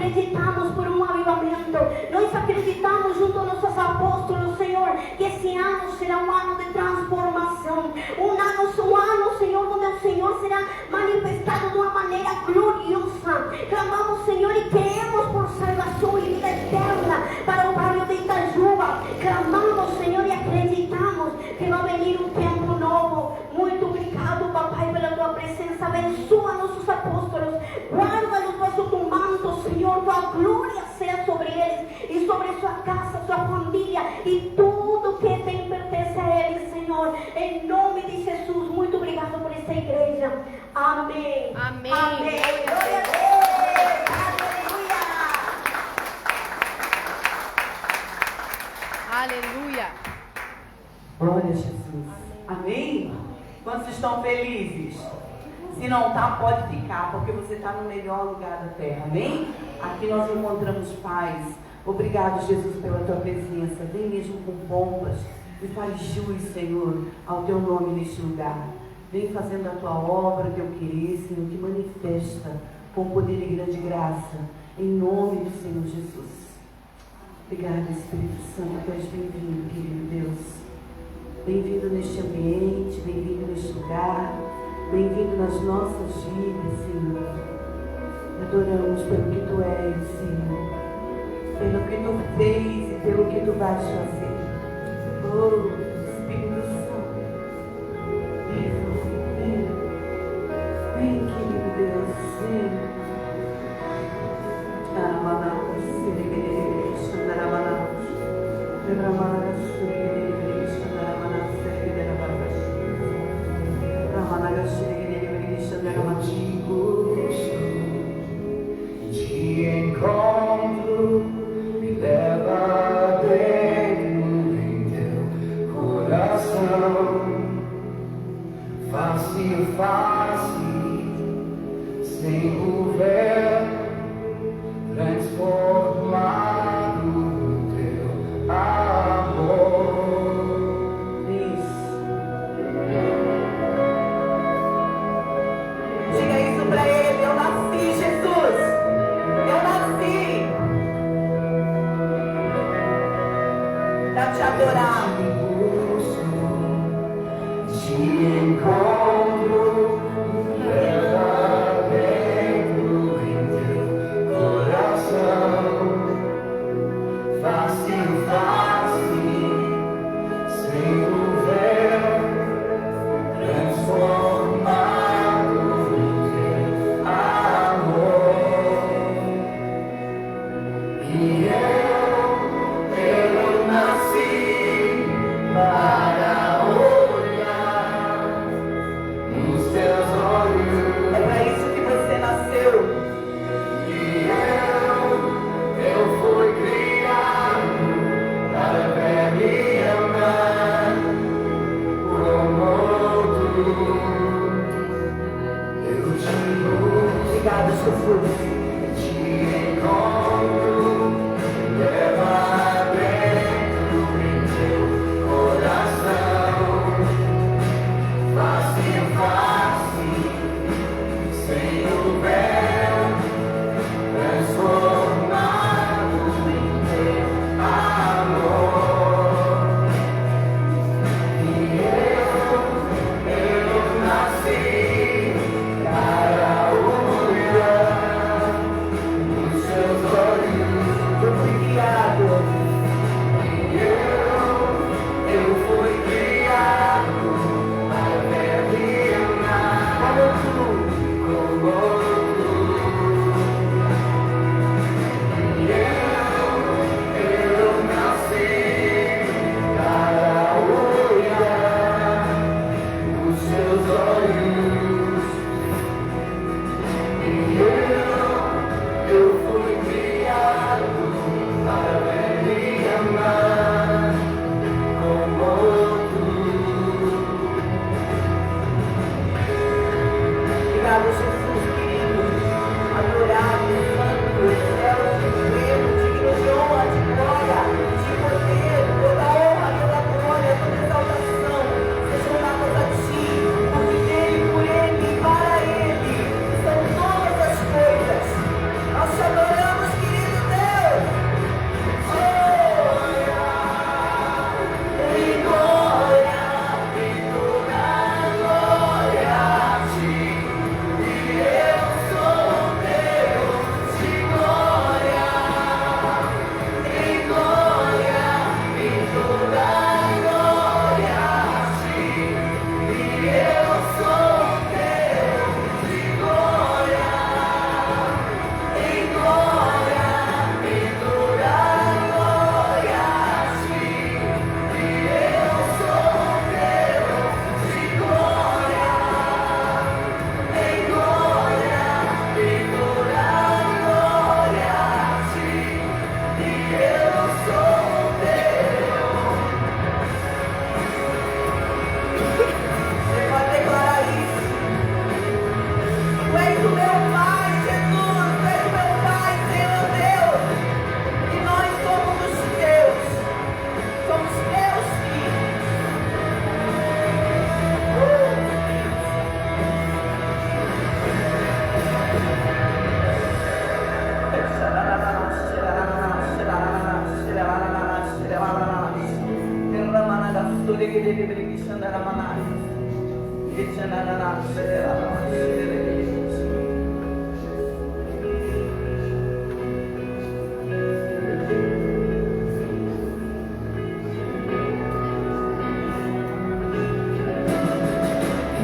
acreditamos por um avivamento. Nós acreditamos junto aos nossos apóstolos, Senhor, que esse ano será um ano de transformação. Um ano, Senhor, onde o Senhor será manifestado de uma maneira gloriosa. Clamamos, Senhor, e queremos por salvação e vida eterna para o bairro de Itajuba. Clamamos, Senhor, e acreditamos que vai venir um tempo novo. Muito obrigado, Papai, pela tua presença. Abençoa nossos apóstolos. Guarda-nos baixo do manto, Senhor. Tua glória seja sobre eles e sobre sua casa, sua família e tudo que tem pertence a eles, Senhor. Em nome de Jesus, muito obrigado por esta igreja. Amém. Amém. Amém. Glória a Deus. Aleluia. Aleluia. Glória a Jesus. Amém? Quantos estão felizes? Se não está, pode ficar, porque você está no melhor lugar da terra. Amém? Aqui nós encontramos paz. Obrigado, Jesus, pela tua presença. Vem mesmo com pompas e faz jus, Senhor, ao teu nome neste lugar. Vem fazendo a tua obra, teu querer, Senhor, que manifesta com poder e grande graça. Em nome do Senhor Jesus. Obrigada, Espírito Santo. Tu és bem-vindo, querido Deus. Bem-vindo neste ambiente, bem-vindo neste lugar, bem-vindo nas nossas vidas, Senhor. Adoramos pelo que Tu és, Senhor, pelo que Tu fez e pelo que Tu vais fazer. Oh, Espírito Santo, vem, querido Deus, vem. Te encontro, me leva dentro em teu coração, face a face, sem o véu, transformado no teu amor. Diga isso pra ele. Eu nasci, Jesus. Eu nasci pra te adorar. Te encontro, leva dentro em teu coração, face a face, sem o véu, transformado no teu amor. E eu nasci para olhar nos teus olhos. É pra isso que você nasceu. E eu fui criado para ver e amar como tu. Eu te busco, Obrigada, Jesus. te encontro,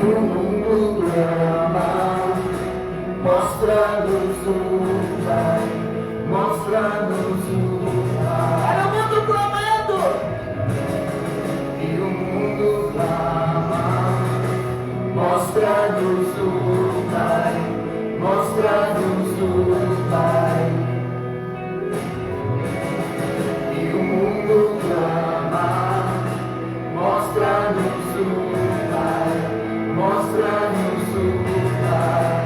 O mundo ama, mostra-nos o Pai, mostra-nos o Pai. Olha o mundo clamando. E o mundo clama, mostra-nos o Pai, mostra-nos o Pai. E o mundo clama, mostra-nos o Pai, mostra-nos o Pai.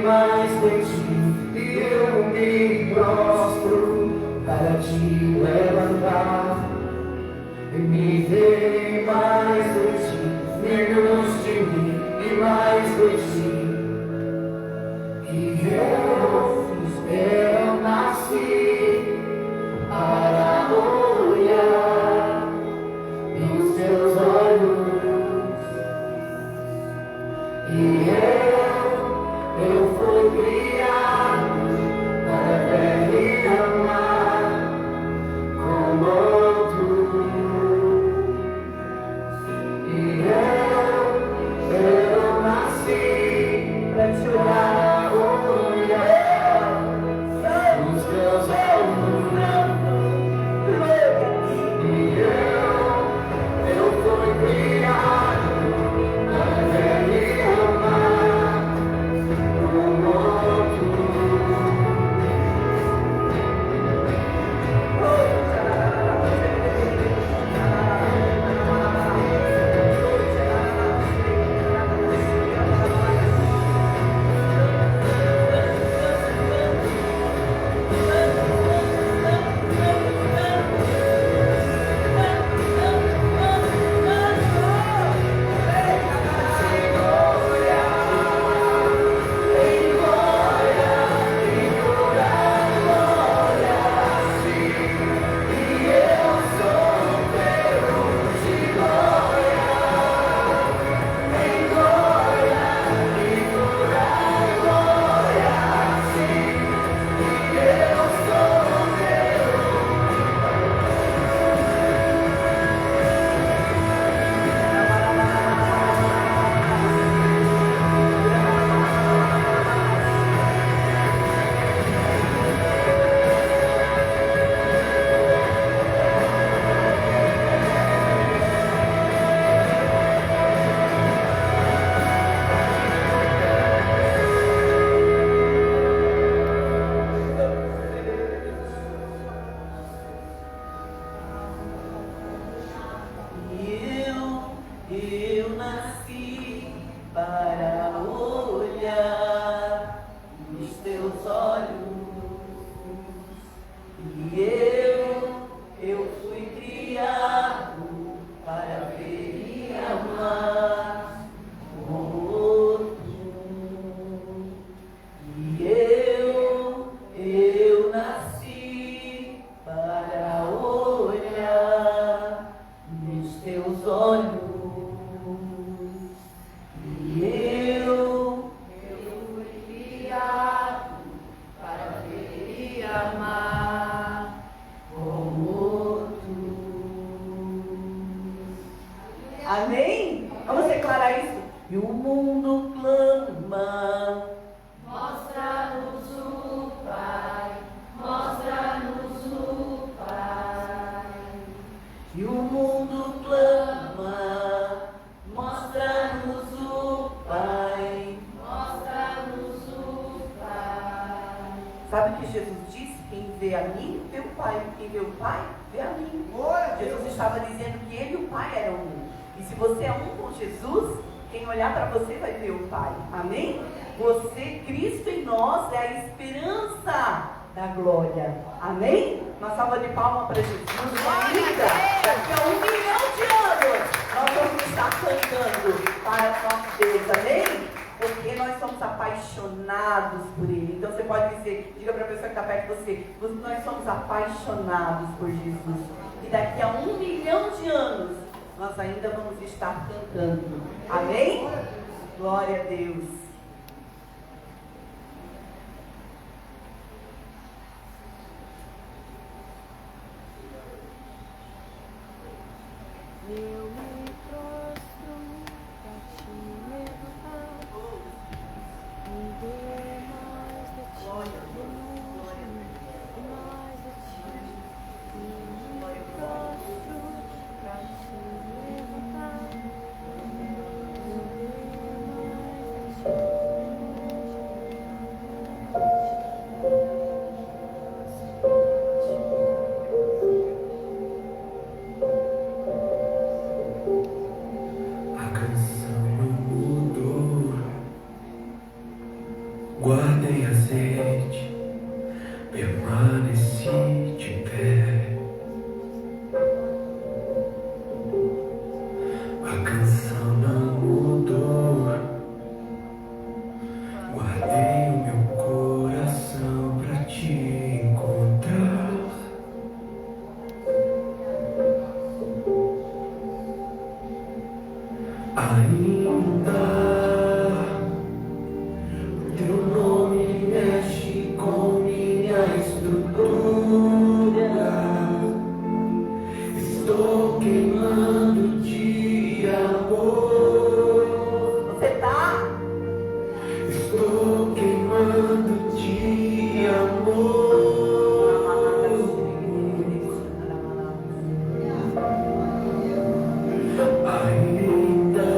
Mais de ti, e eu me prostro para te levantar. E me dê mais de ti, menos de mim e mais de ti. Que eu nasci para olhar nos teus olhos. E eu fui criado para ver e amar como tu. E eu nasci para te olhar nos teus olhos. E eu fui criado para ver e amar como tu. Sabe o que Jesus disse? Quem vê a mim, vê o Pai. Quem vê o Pai, vê a mim. Jesus estava dizendo que ele e o Pai eram um. E se você é um com Jesus, quem olhar para você vai ver o Pai. Amém? Você, Cristo em nós, é a esperança da glória. Amém? Uma salva de palmas para Jesus. Linda! Daqui a 1 milhão de anos nós vamos estar cantando para o nosso Deus. Amém? Porque nós somos apaixonados por Ele. Então você pode dizer, diga para a pessoa que está perto de você, nós somos apaixonados por Jesus. E daqui a 1 milhão de anos nós ainda vamos estar cantando. Amém? Glória a Deus. Eu me prostro pra te levantar, me dê mais de ti, mais de ti. Eu me prostro pra te levantar, me dê mais de ti. Guardei a sede, permaneci de pé. A canção não mudou. Guardei o meu coração pra te encontrar. Ainda estou queimando de amor. Você tá? Estou queimando de amor. Ainda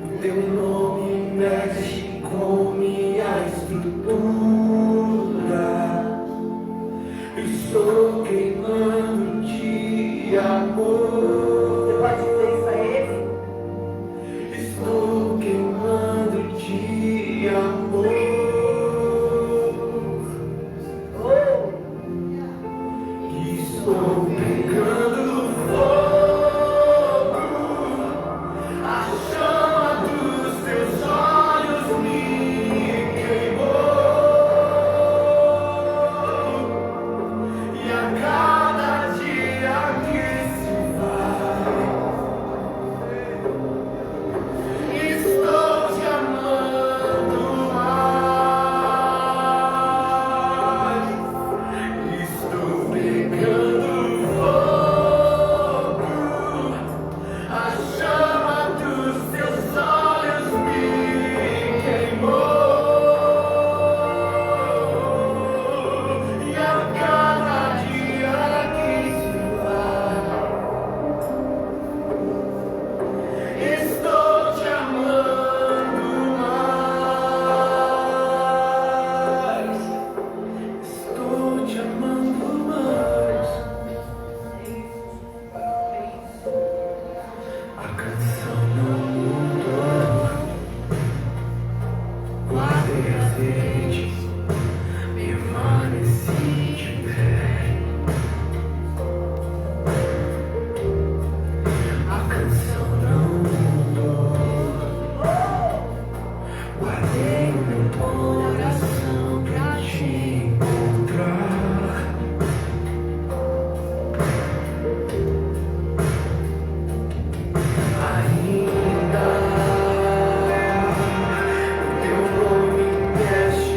o teu nome mexe com minha estrutura. Estou queimando de amor. Você pode dizer isso a ele? Estou queimando de amor. Estou pegando fogo. A chama dos teus olhos me queimou. E a cada dia que se vai, estou te amando mais. Estou pegando fogo. A chama dos teus olhos me queimou. E a cada dia que se vai, estou te amando mais. Estou te amando mais. A canção não mudou. Guardei a sede, permaneci de pé. A canção não mudou. Guardei o meu coração pra te encontrar. Ainda o teu nome mexe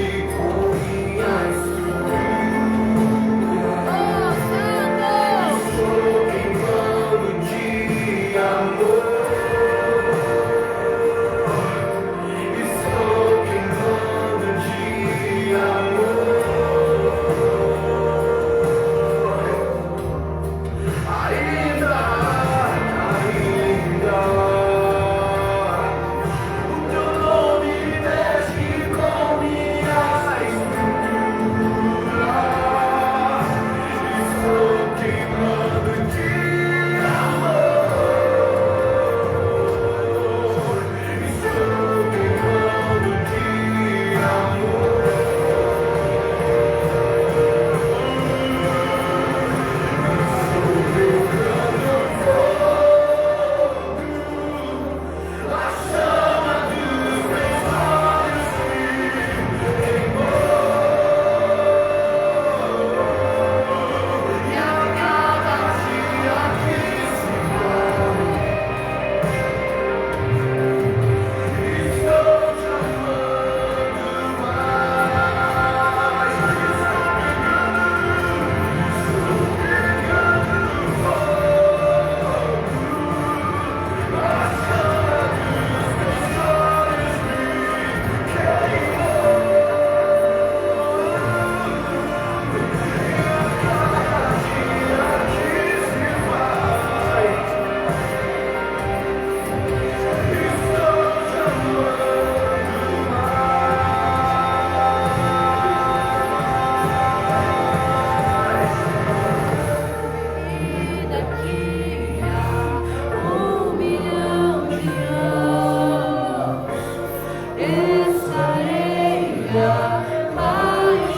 apaixonado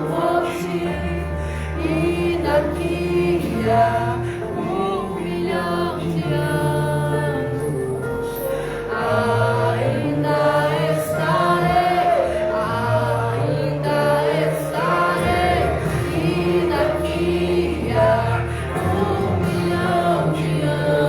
por ti. E daqui a 1.000.000 de anos ainda estarei. E daqui a 1.000.000 de anos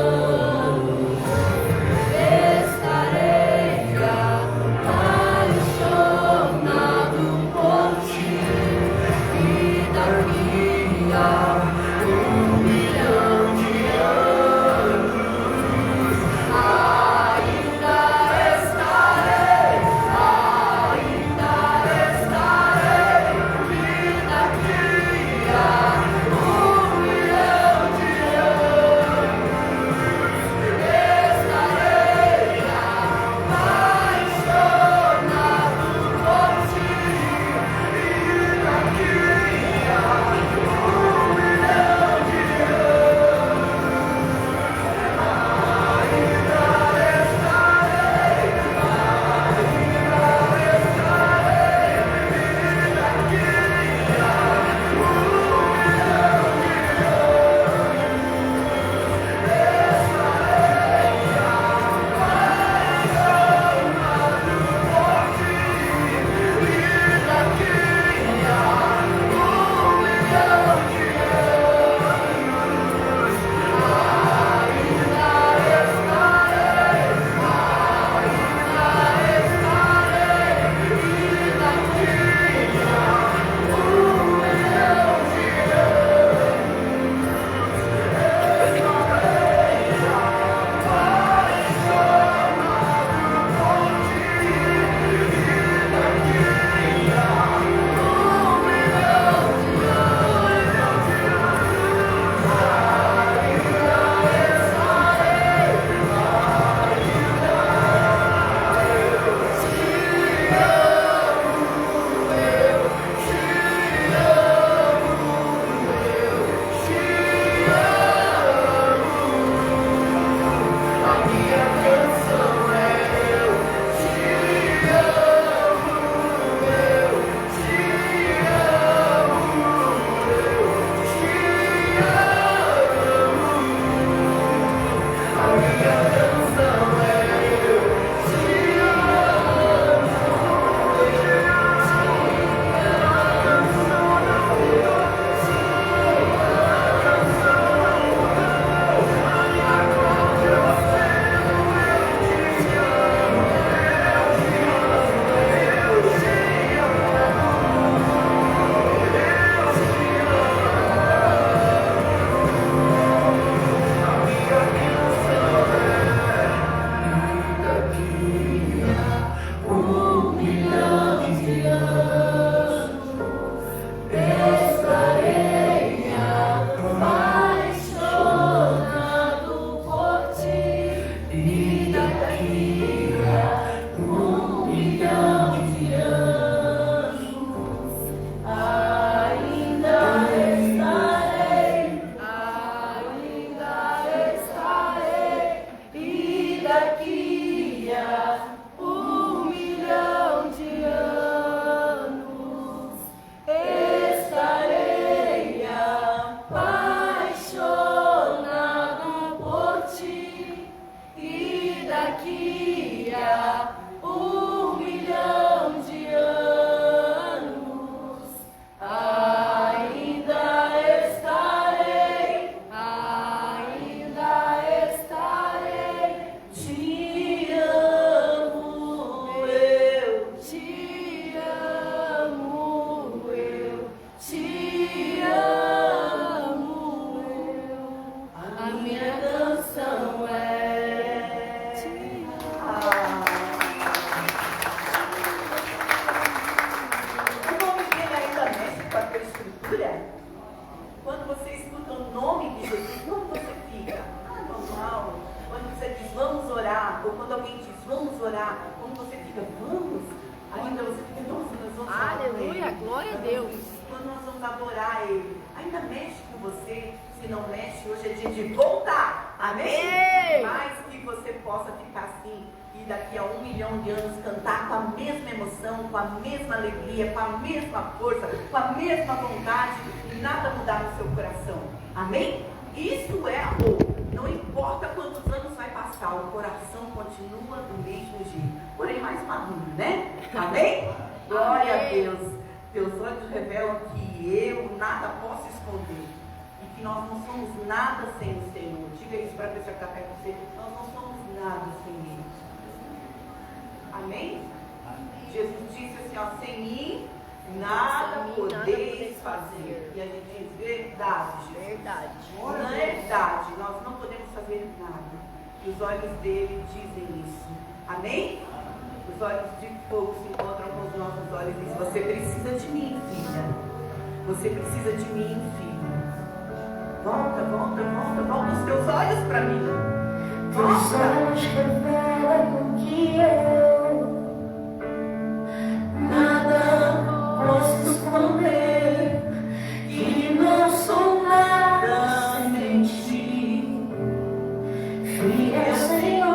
estarei apaixonado por ti. E daqui a 1.000.000 de anos ainda estarei. E daqui a 1.000.000 de anos estarei apaixonado por ti. E daqui a 1.000.000 de Aleluia, glória a Deus. Quando nós vamos adorar Ele, ainda mexe com você. Se não mexe, hoje é dia de voltar. Amém? Amém. Mas que você possa ficar assim e daqui a 1 milhão de anos cantar com a mesma emoção, com a mesma alegria, com a mesma força, com a mesma vontade e nada mudar no seu coração. Amém? Isso é amor. Não importa quantos anos vai passar, o coração continua do mesmo jeito. Porém mais maduro, né? Amém? Glória a Deus. Teus olhos revelam que eu nada posso esconder. E que nós não somos nada sem o Senhor. Diga isso para a pessoa que está perto de você. Nós não somos nada sem Ele. Amém? Jesus disse assim, ó, sem mim nada podeis fazer. E a gente diz verdade, Jesus. Verdade. Verdade. Nós não podemos fazer nada. E os olhos dele dizem isso. Amém? Os olhos de fogo se encontram com os nossos olhos e dizem, você precisa de mim, filha. Você precisa de mim, filho. Volta, volta, volta, volta os teus olhos para mim. Teus olhos revelam que eu nada posso esconder, que não sou nada sem ti, fiel Senhor.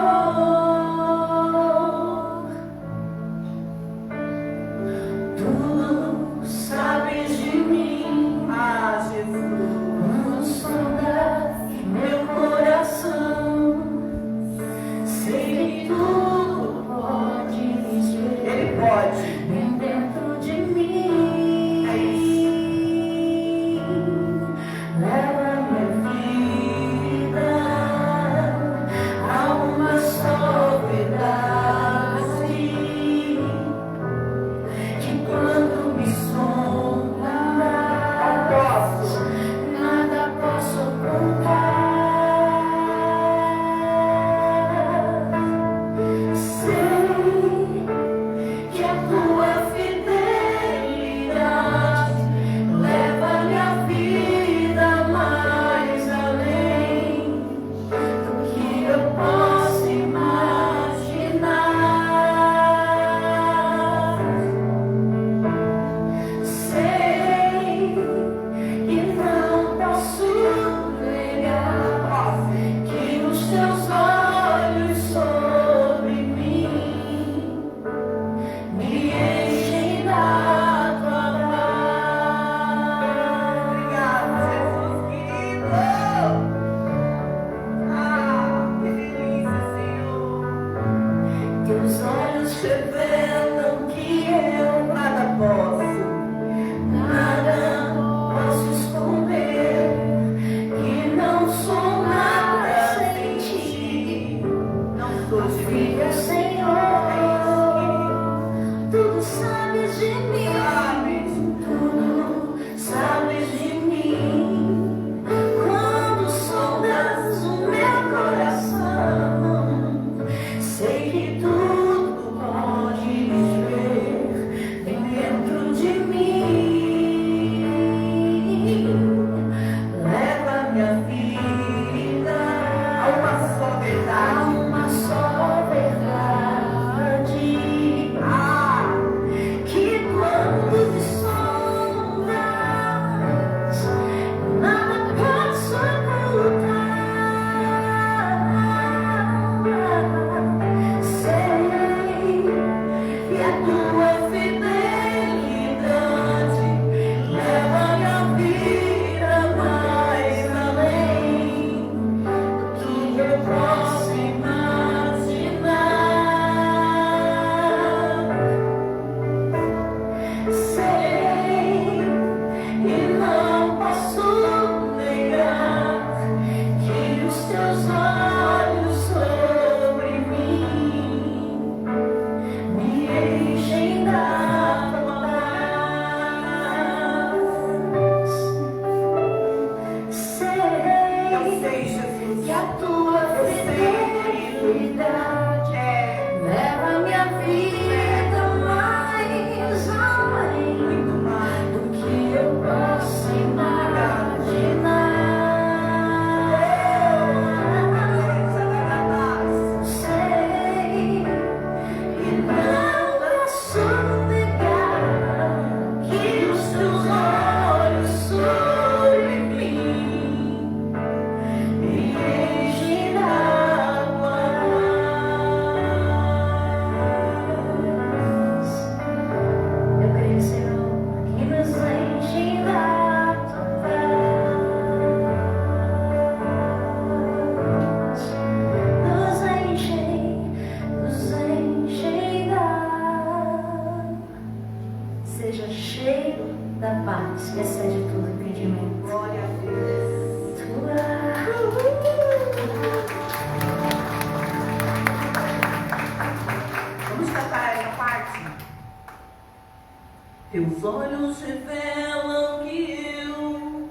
Tu sabes de mim, Ah, Jesus. não sondas meu coração, sei que tudo podes ver. Ele pode. Bem dentro de mim, É isso. leva minha vida a uma só verdade, que quando me sonda, nada posso ocultar. Sei que a tua fidelidade leva minha vida mais além do que eu posso imaginar. Sei que não posso negar que os teus olhos sobre mim me enchem da tua paz. Obrigado, Jesus querido. Ah, que delícia, Senhor. Teus olhos revelam que eu Nada posso. nada posso esconder, que não sou nada sem ti, Não sou de mim. fiel Senhor. Tudo sabes de mim, tudo sabes de mim. Quando sondas o meu coração, sei que tudo pode paz que excede todo entendimento. Glória a Deus. Vamos cantar essa parte? Teus olhos revelam que eu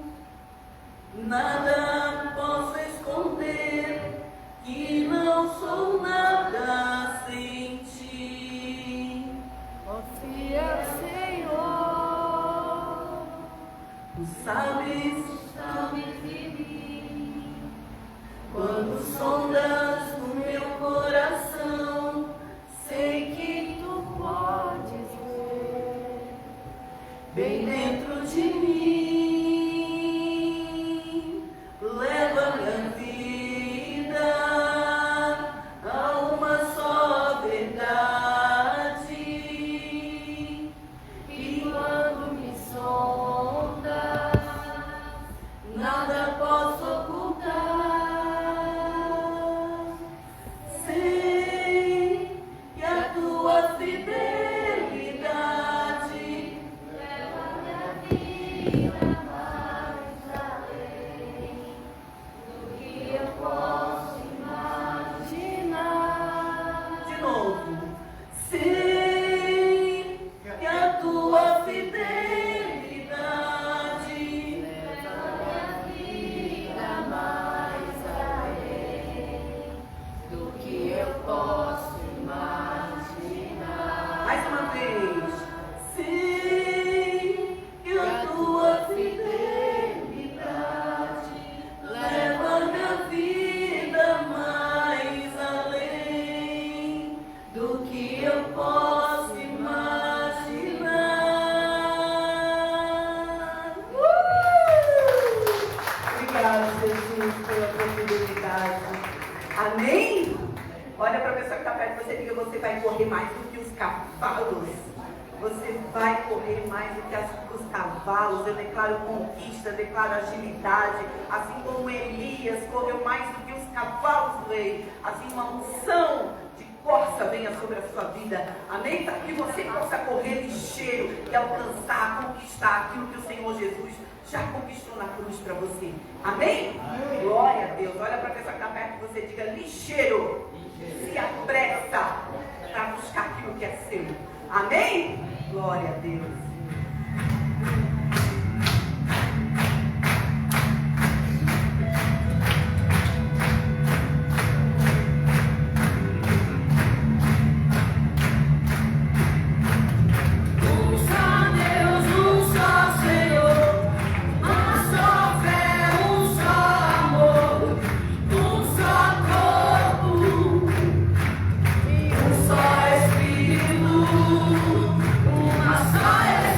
nada posso esconder, que não sou nada sem ti. Confia, Senhor. Tu sabes de mim, quando sondas no meu coração, sei que tu podes ver bem dentro de mim. Leva minha vida a uma só verdade, E quando me sondas, nada posso ocultar. Sei que a tua fidelidade leva minha vida mais além do que eu posso imaginar. de novo. Sei que a tua fidelidade Leva minha vida mais além do que eu posso imaginar. mais uma vez. Sei que a tua fidelidade leva minha vida mais além do que eu posso imaginar. Obrigada, Jesus, pela tua fidelidade. Amém? Olha para a pessoa que está perto de você e diga: você vai correr mais do que os cavalos. Você vai correr mais do que os cavalos. Eu declaro conquista, declaro agilidade. Assim como Elias correu mais do que os cavalos do rei, assim uma unção de corça venha sobre a sua vida. Amém? Para que você possa correr ligeiro e alcançar, conquistar aquilo que o Senhor Jesus já conquistou na cruz para você. Amém? Glória a Deus. Olha para a pessoa que está perto de você e diga: ligeiro, se apressa para buscar aquilo que é seu. Amém? Glória a Deus. Um só Deus, um só Senhor, uma só fé, um só amor, um só corpo e um só Espírito, uma só essência.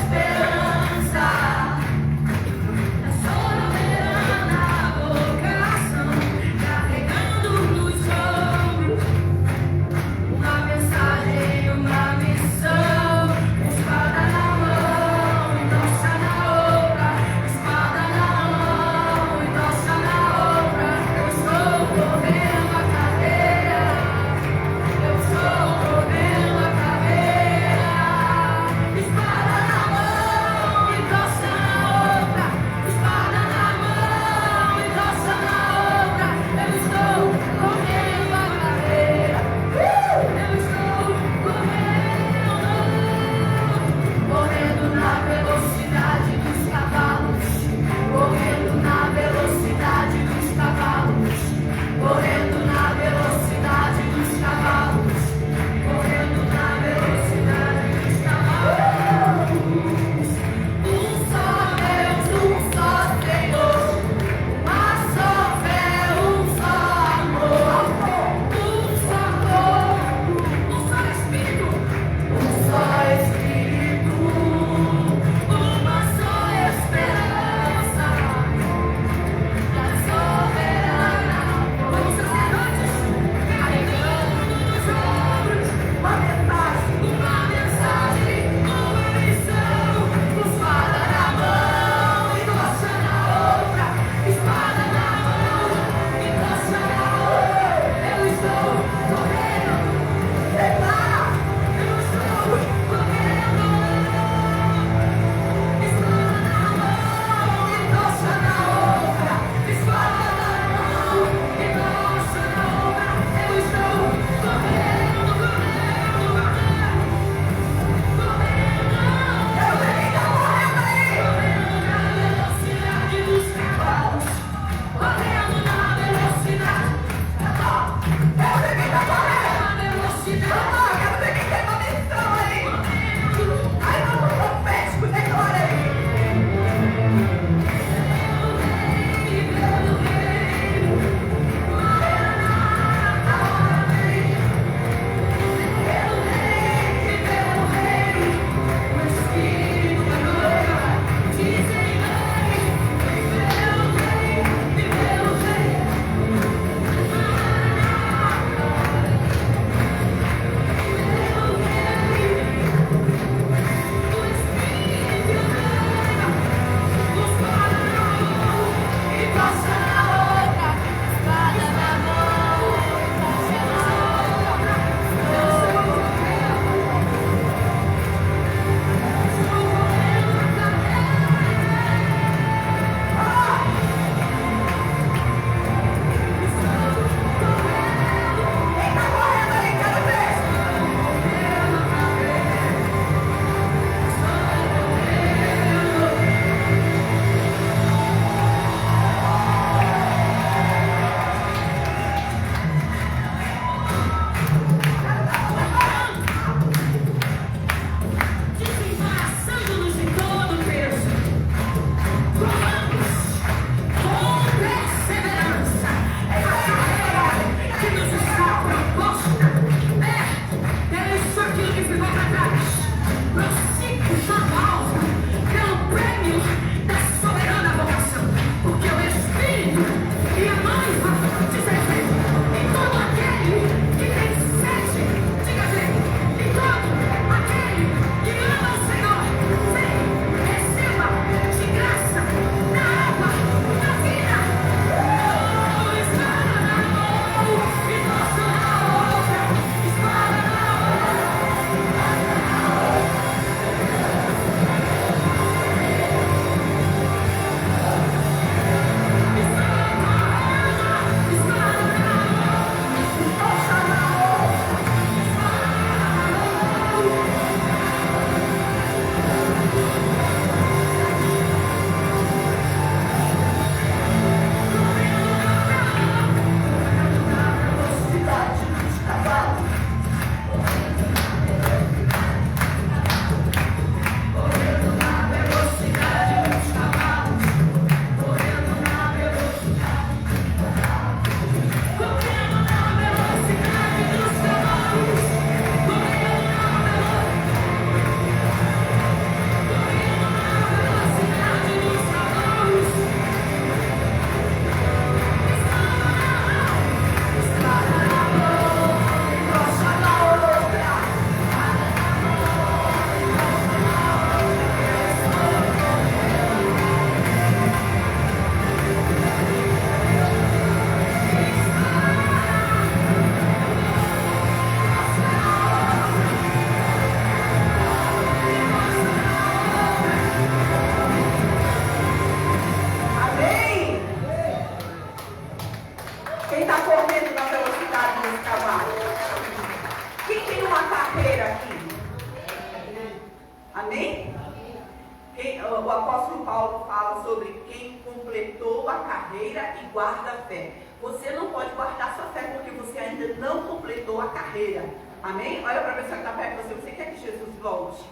o apóstolo Paulo fala sobre quem completou a carreira e guarda a fé. Você não pode guardar sua fé porque você ainda não completou a carreira. Amém? Olha para a pessoa que está perto de você. Você quer que Jesus volte?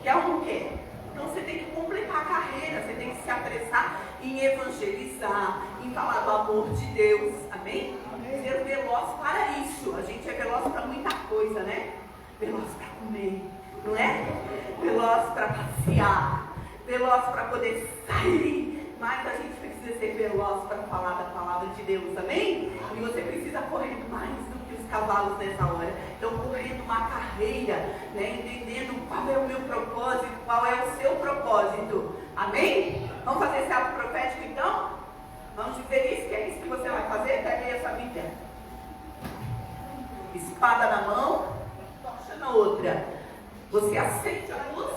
Quer ou não quer? Então você tem que completar a carreira. Você tem que se apressar em evangelizar, em falar do amor de Deus. Amém? Ser veloz para isso. A gente é veloz para muita coisa, né? Veloz para comer, não é? Veloz para passear, veloz para poder sair, mas a gente precisa ser veloz para falar da palavra de Deus, amém? E você precisa correr mais do que os cavalos nessa hora. Então, correndo uma carreira, né? Entendendo qual é o meu propósito, qual é o seu propósito, amém? Vamos fazer esse ato profético então? Vamos dizer isso, que é isso que você vai fazer? Pega aí essa Bíblia. Espada na mão, tocha na outra. Você acende a luz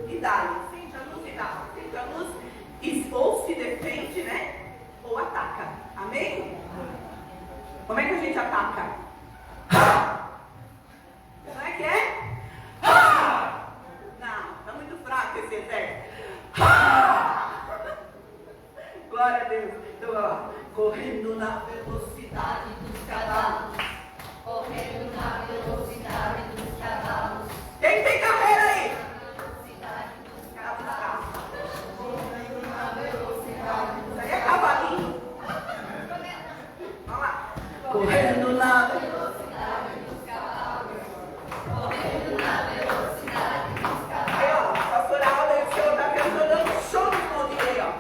e dá. Acende a luz e dá. Acende a luz e ou se defende, né? Ou ataca. Amém? Como é que a gente ataca? Como é que é? Não, está muito fraco esse exército. Glória a Deus. Então, ó, correndo na velocidade dos cavalos. Correndo na velocidade dos cavalos. Quem tem carreira aí? Velocidade dos cavalos. Correndo na velocidade dos Isso aí é cavalinho. Vamos lá. Correndo na velocidade dos cavalos. Correndo na velocidade dos cavalos. aí, ó. A pastora Alda, o senhor tá dando show de escondido aí, ó.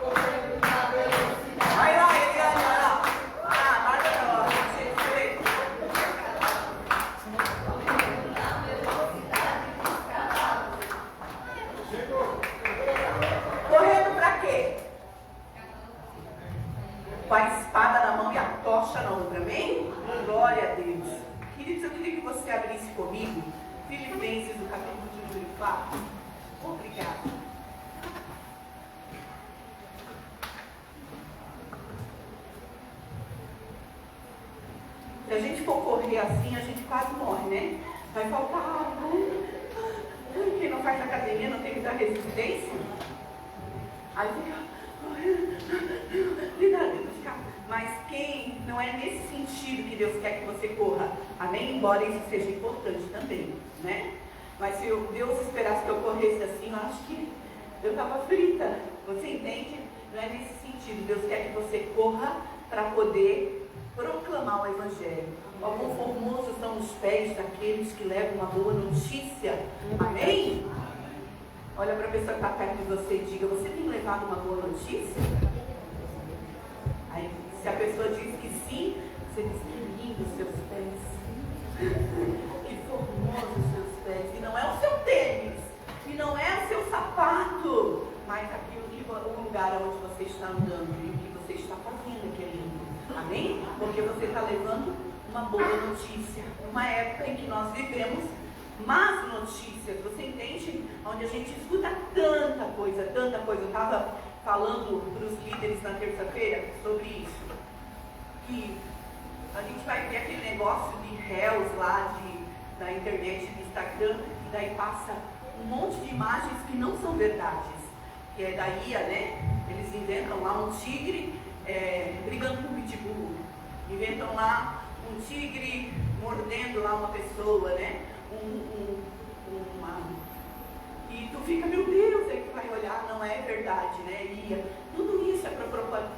Correndo na velocidade. Vai lá, Eliane, vai lá. Ah, vai lá, ó. Correndo pra quê? Com a espada na mão e a tocha na outra, amém? Glória a Deus. Queridos, eu queria que você abrisse comigo Filipenses, do capítulo de número 4. Obrigada. Se a gente for correr assim, a gente quase morre, né? Vai faltar ar, né? Quem não faz academia não tem muita resistência. Aí fica correndo. Mas quem não é nesse sentido que Deus quer que você corra, amém? Embora isso seja importante também, né? Mas se Deus esperasse que eu corresse assim, eu acho que eu estava frita. Você entende? Não é nesse sentido. Deus quer que você corra para poder proclamar o Evangelho. Ó, quão formosos são os pés daqueles que levam uma boa notícia. Amém? Olha para a pessoa que está perto de você e diga: você tem levado uma boa notícia? Aí, se a pessoa diz que sim, você diz: que lindos seus pés. Que formosos seus pés. E não é o seu tênis, e não é o seu sapato, mas aquilo que o lugar onde você está andando e o que você está fazendo que é lindo. Amém? Porque você está levando uma boa notícia. Uma época em que nós vivemos más notícias. Você entende? Onde a gente escuta tanta coisa, tanta coisa. Eu estava falando para os líderes na terça-feira sobre isso. Que a gente vai ver aquele negócio de réus lá da internet, do Instagram, e daí passa um monte de imagens que não são verdades. Que é da IA, né? Eles inventam lá um tigre brigando com um pitbull. Inventam lá um tigre mordendo lá uma pessoa, né? E tu fica: meu Deus, aí tu vai olhar, não é verdade, né? IA. Tudo isso é para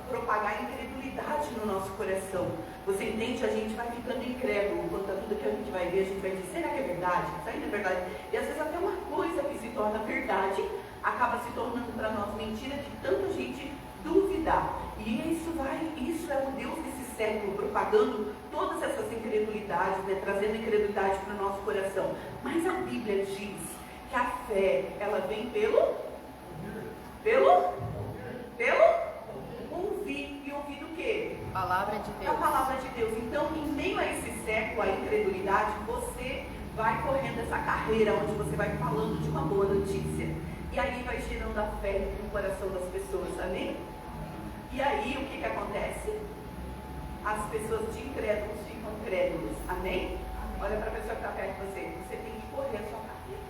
propagar incredulidade no nosso coração. Você entende? A gente vai ficando incrédulo quanto a tudo que a gente vai ver. A gente vai dizer: será que é verdade? Isso aí não é verdade. E às vezes até uma coisa que se torna verdade acaba se tornando para nós mentira de tanta gente duvidar. E isso é o Deus desse século, propagando todas essas incredulidades, né? Trazendo incredulidade para o nosso coração. Mas a Bíblia diz que a fé, ela vem pelo ouvir. E ouvir do quê? Palavra de Deus. A palavra de Deus. Então, em meio a esse século, a incredulidade, você vai correndo essa carreira onde você vai falando de uma boa notícia. E aí vai gerando a fé no coração das pessoas, amém? E aí, o que acontece? As pessoas de incrédulos ficam crédulos, amém? Olha para a pessoa que está perto de você. Você tem que correr a sua carreira.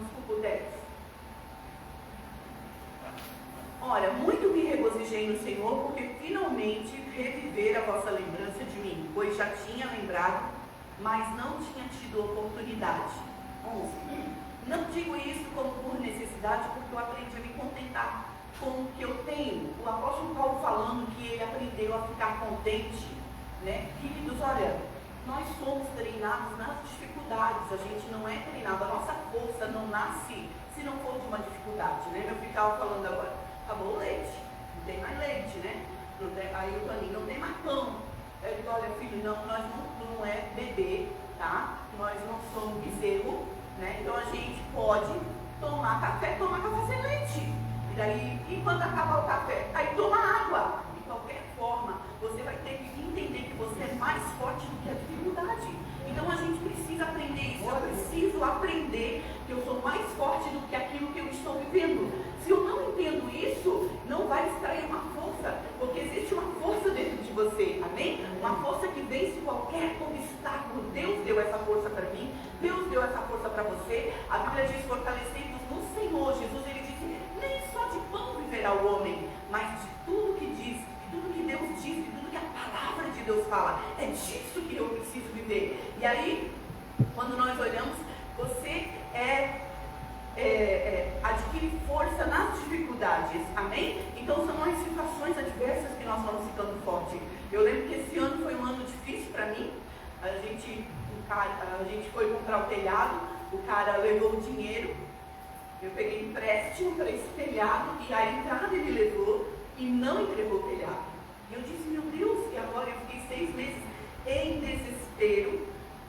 desculpa o Deus. Ora, muito me regozijei no Senhor, porque finalmente reviver a vossa lembrança de mim, pois já tinha lembrado, mas não tinha tido oportunidade. 11. Não digo isso como por necessidade, porque eu aprendi a me contentar com o que eu tenho. O apóstolo Paulo falando que ele aprendeu a ficar contente, né? Queridos, olha, nós somos treinados nas dificuldades, a gente não é treinado, a nossa força não nasce se não for de uma dificuldade, né? Eu ficava falando agora, acabou o leite, não tem mais leite, né? Aí o Toninho, não tem mais pão. Eu digo, olha filho, nós não é bebê, tá? Nós não somos bezerro, né? Então a gente pode tomar café sem leite. E daí, e quando acabar o café, aí toma água. De qualquer forma, você vai ter que entender que você é mais forte do que a dificuldade. Então a gente precisa aprender isso. Eu preciso aprender que eu sou mais forte do que aquilo que eu estou vivendo. Se eu não entendo isso, não vai extrair uma força, porque existe uma força dentro de você, amém? Uma força que vence qualquer obstáculo. Deus deu essa força para mim, Deus deu essa força para você. A Bíblia diz, fortalecidos no Senhor. Jesus, ele disse, nem só de pão viverá o homem, mas de tudo que diz, de tudo que Deus diz, de tudo que a palavra de Deus fala. É disso que eu preciso viver. E aí, quando nós olhamos, você adquire força nas dificuldades, amém? Então são as situações adversas que nós vamos ficando fortes. Eu lembro que esse ano foi um ano difícil para mim. A gente foi comprar o telhado, o cara levou o dinheiro, eu peguei empréstimo para esse telhado e a entrada ele levou e não entregou o telhado. E eu disse, meu Deus, e agora eu fiquei 6 meses em desespero.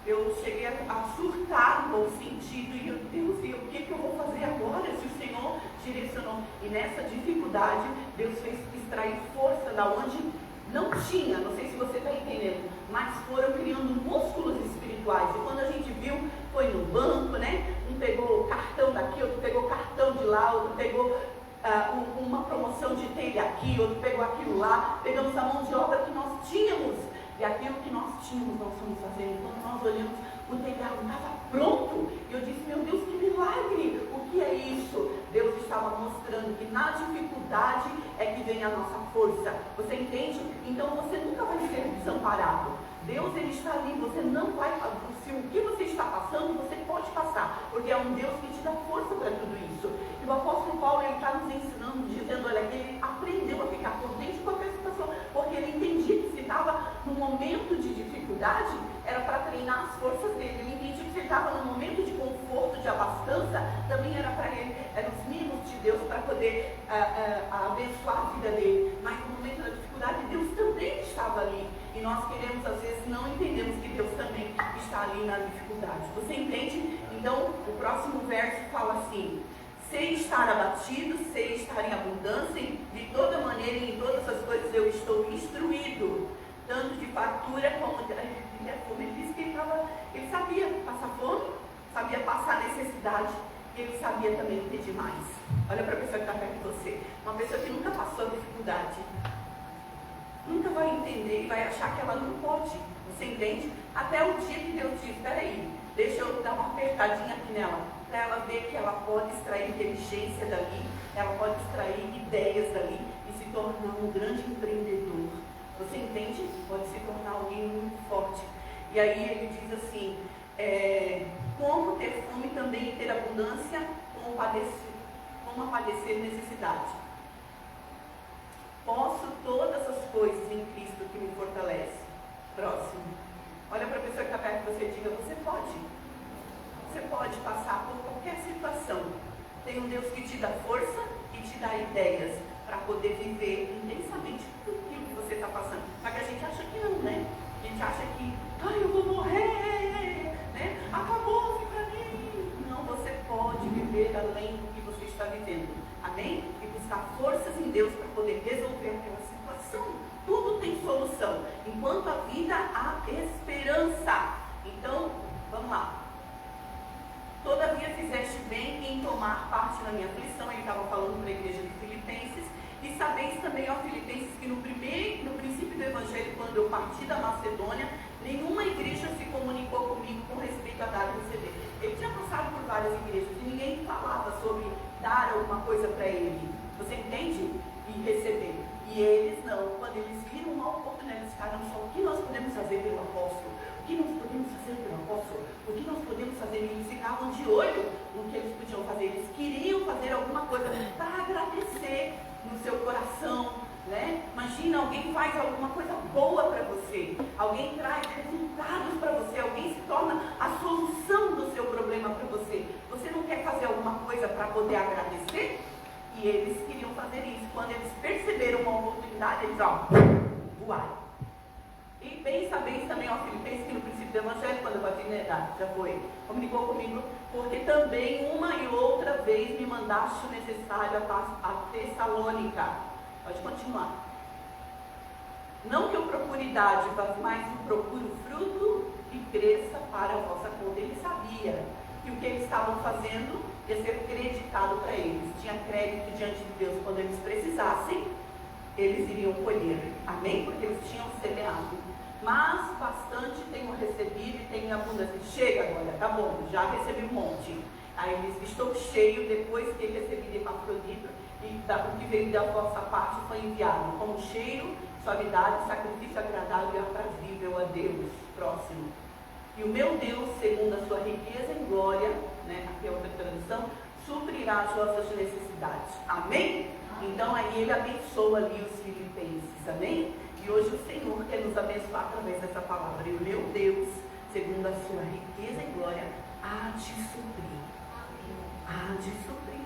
Eu cheguei a surtar no bom sentido, e meu Deus, e o que eu vou fazer agora se o Senhor direcionou? E nessa dificuldade, Deus fez extrair força da onde não tinha, não sei se você está entendendo, mas foram criando músculos espirituais. E quando a gente viu, foi no banco, né? Um pegou o cartão daqui, outro pegou o cartão de lá, outro pegou uma promoção de telha aqui, outro pegou aquilo lá. Pegamos a mão de obra que nós tínhamos. E aquilo que nós tínhamos, nós fomos fazendo. Quando nós olhamos, o telhado estava pronto. E eu disse, meu Deus, que milagre! O que é isso? Deus estava mostrando que na dificuldade é que vem a nossa força. Você entende? Então você nunca vai ser desamparado. Deus, ele está ali, você não vai, se o que você está passando, você pode passar, porque é um Deus que te dá força para tudo isso. E o apóstolo Paulo, ele está nos ensinando, dizendo, olha, que ele aprendeu a ficar contente com qualquer situação, porque ele entendia que se estava num momento de dificuldade, era para treinar as forças dele. Ele entendia que se ele estava num momento de conforto, de abastança, também era para ele, eram os mimos de Deus para poder abençoar a vida dele. Mas no momento da dificuldade, Deus também estava ali. E nós queremos, às vezes, não entendemos que Deus também está ali na dificuldade. Você entende? Então, o próximo verso fala assim, sei estar abatido, sei estar em abundância, de toda maneira e em todas as coisas eu estou instruído, tanto de fartura como de fome. Ele disse que ele sabia passar fome, sabia passar necessidade, e ele sabia também ter demais. Olha para a pessoa que está perto de você, uma pessoa que nunca passou dificuldade, nunca vai entender e vai achar que ela não pode. Você entende? Até o dia que Deus diz, peraí, deixa eu dar uma apertadinha aqui nela, para ela ver que ela pode extrair inteligência dali, ela pode extrair ideias dali e se tornar um grande empreendedor. Você entende? Pode se tornar alguém muito forte. E aí ele diz assim, como ter fome também e ter abundância, como padecer necessidade. Posso todas as coisas em Cristo que me fortalece. Próximo. Olha para a pessoa que está perto de você e diga, você pode passar por qualquer situação. Tem um Deus que te dá força e te dá ideias para poder viver intensamente tudo aquilo que você está passando. Mas que a gente acha que não, né? A gente acha que, eu vou morrer, né? Acabou-se para mim. Não, você pode viver além do que você está vivendo. Amém? E buscar forças em Deus para poder resolver aquela situação. Tudo tem solução. Enquanto a vida, há esperança. Então, vamos lá. Todavia fizeste bem em tomar parte na minha aflição. Ele estava falando para a igreja de Filipenses. E sabeis também, ó Filipenses, que no princípio do Evangelho, quando eu parti da Macedônia, nenhuma igreja se comunicou comigo com respeito a dar e receber. Ele tinha passado por várias igrejas e ninguém falava sobre dar alguma coisa para ele. Você entende? E receber. E eles não. Quando eles viram uma oportunidade, eles ficaram só, o que nós podemos fazer pelo apóstolo? O que nós podemos fazer pelo apóstolo? O que nós podemos fazer? Eles ficavam de olho no que eles podiam fazer. Eles queriam fazer alguma coisa para agradecer no seu coração, né? Imagina, alguém faz alguma coisa boa para você. Alguém traz resultados para você. Alguém se torna a solução do seu problema para você. Você não quer fazer alguma coisa para poder agradecer? E eles queriam fazer isso. Quando eles perceberam uma oportunidade, eles, voaram. E bem sabeis também, Filipenses, que no princípio do Evangelho, quando eu bati na idade, já foi, comunicou comigo, porque também uma e outra vez me mandaste o necessário a Tessalônica. Pode continuar. Não que eu procure idade, mas procuro fruto e cresça para a vossa conta. Ele sabia que o que eles estavam fazendo ia ser creditado para eles. Tinha crédito diante de Deus. Quando eles precisassem, eles iriam colher. Amém? Porque eles tinham semeado. Mas bastante tenho recebido e tenho abundância. Chega agora, tá bom, já recebi um monte. Aí ele diz, estou cheio depois que recebi de Epafrodito, e o que veio da vossa parte foi enviado, como cheiro, suavidade, sacrifício agradável e aprazível a Deus. Próximo. E o meu Deus, segundo a sua riqueza em glória, né, aqui é outra tradução, suprirá as vossas necessidades. Amém? Então aí ele abençoa ali os filipenses. Amém? E hoje o Senhor quer nos abençoar através dessa palavra. E o meu Deus, segundo a sua riqueza em glória, há de suprir. Há de suprir.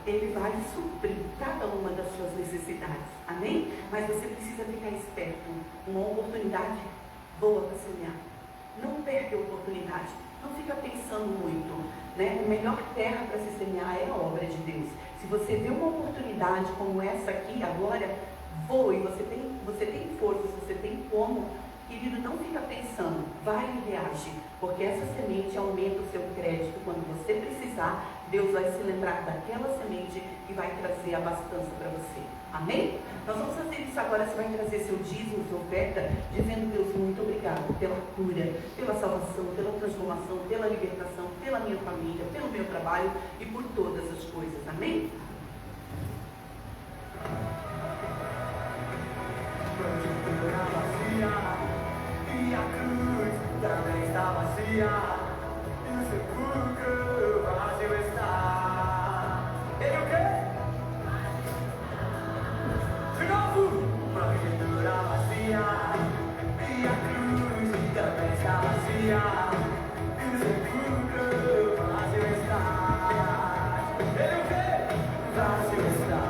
Ele vai suprir cada uma das suas necessidades. Amém? Mas você precisa ficar esperto. Uma oportunidade boa para semear. Não perde a oportunidade. Não fica pensando muito. Né? A melhor terra para se semear é a obra de Deus. Se você vê uma oportunidade como essa aqui agora, voe. Você tem força, você tem como. Querido, não fica pensando, vai e reage, porque essa semente aumenta o seu crédito. Quando você precisar, Deus vai se lembrar daquela semente e vai trazer a abastança para você. Amém? Nós vamos fazer isso agora. Você vai trazer seu dízimo, sua oferta, dizendo, Deus, muito obrigado pela cura, pela salvação, pela transformação, pela libertação, pela minha família, pelo meu trabalho e por todas as coisas. Amém? E a cruz também está vazia, e o sepulcro vazio está. Ele o quê? De novo! Uma pintura vazia, e a cruz também está vazia, e o sepulcro vazio está. Ele o quê? Vazio está.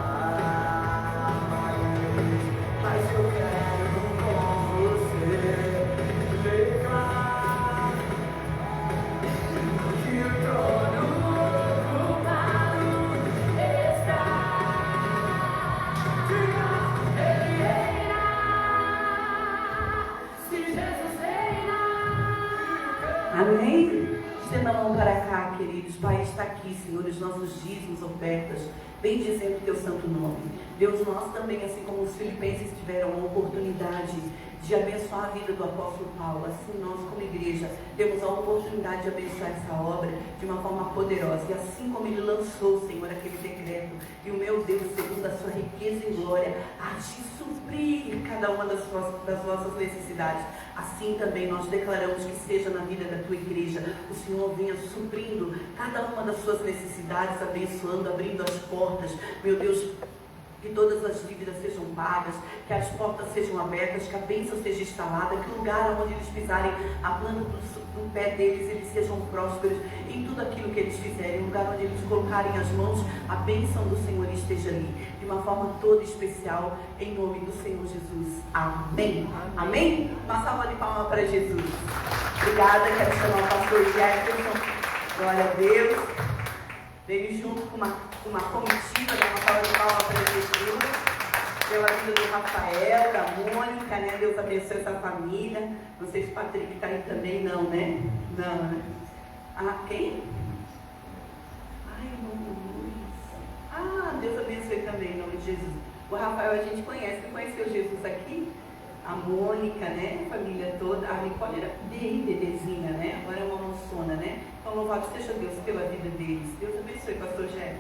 Mas eu quero com você declarar que o trono ocupado está. Diga, ele reina. Se Jesus reina. Amém? Estenda a mão para cá, queridos. Pai, está aqui, Senhor, os nossos dízimos, ofertas, bendizendo o teu santo nome. Deus, nós também, assim como os filipenses tiveram a oportunidade de abençoar a vida do apóstolo Paulo, assim nós como igreja temos a oportunidade de abençoar essa obra de uma forma poderosa. E assim como ele lançou, Senhor, aquele decreto, e o meu Deus, segundo a sua riqueza em glória, há de suprir cada uma das vossas necessidades. Assim também nós declaramos que seja na vida da tua igreja, o Senhor venha suprindo cada uma das suas necessidades, abençoando, abrindo as portas. Meu Deus, que todas as dívidas sejam pagas, que as portas sejam abertas, que a bênção seja instalada, que o lugar onde eles pisarem a planta do pé deles, eles sejam prósperos em tudo aquilo que eles fizerem. O lugar onde eles colocarem as mãos, a bênção do Senhor esteja ali, de uma forma toda especial, em nome do Senhor Jesus. Amém? Amém? Uma salva de palmas para Jesus. Obrigada, quero chamar o pastor Jefferson. Glória a Deus. Veio junto com uma comitiva, dá uma salva de palmas para Jesus, pela vida do Rafael, da Mônica, né? Deus abençoe essa família. Não sei se o Patrick está aí também, não, né? Não, né? Ah, quem? Ai, irmão Luiz. Ah, Deus abençoe também, em nome de Jesus. O Rafael a gente conhece, você conheceu Jesus aqui? A Mônica, né? A família toda. A Nicole era bem bebezinha, né? Agora é uma moçona, né? Então, louvado seja Deus pela vida deles. Deus abençoe, pastor Gênero.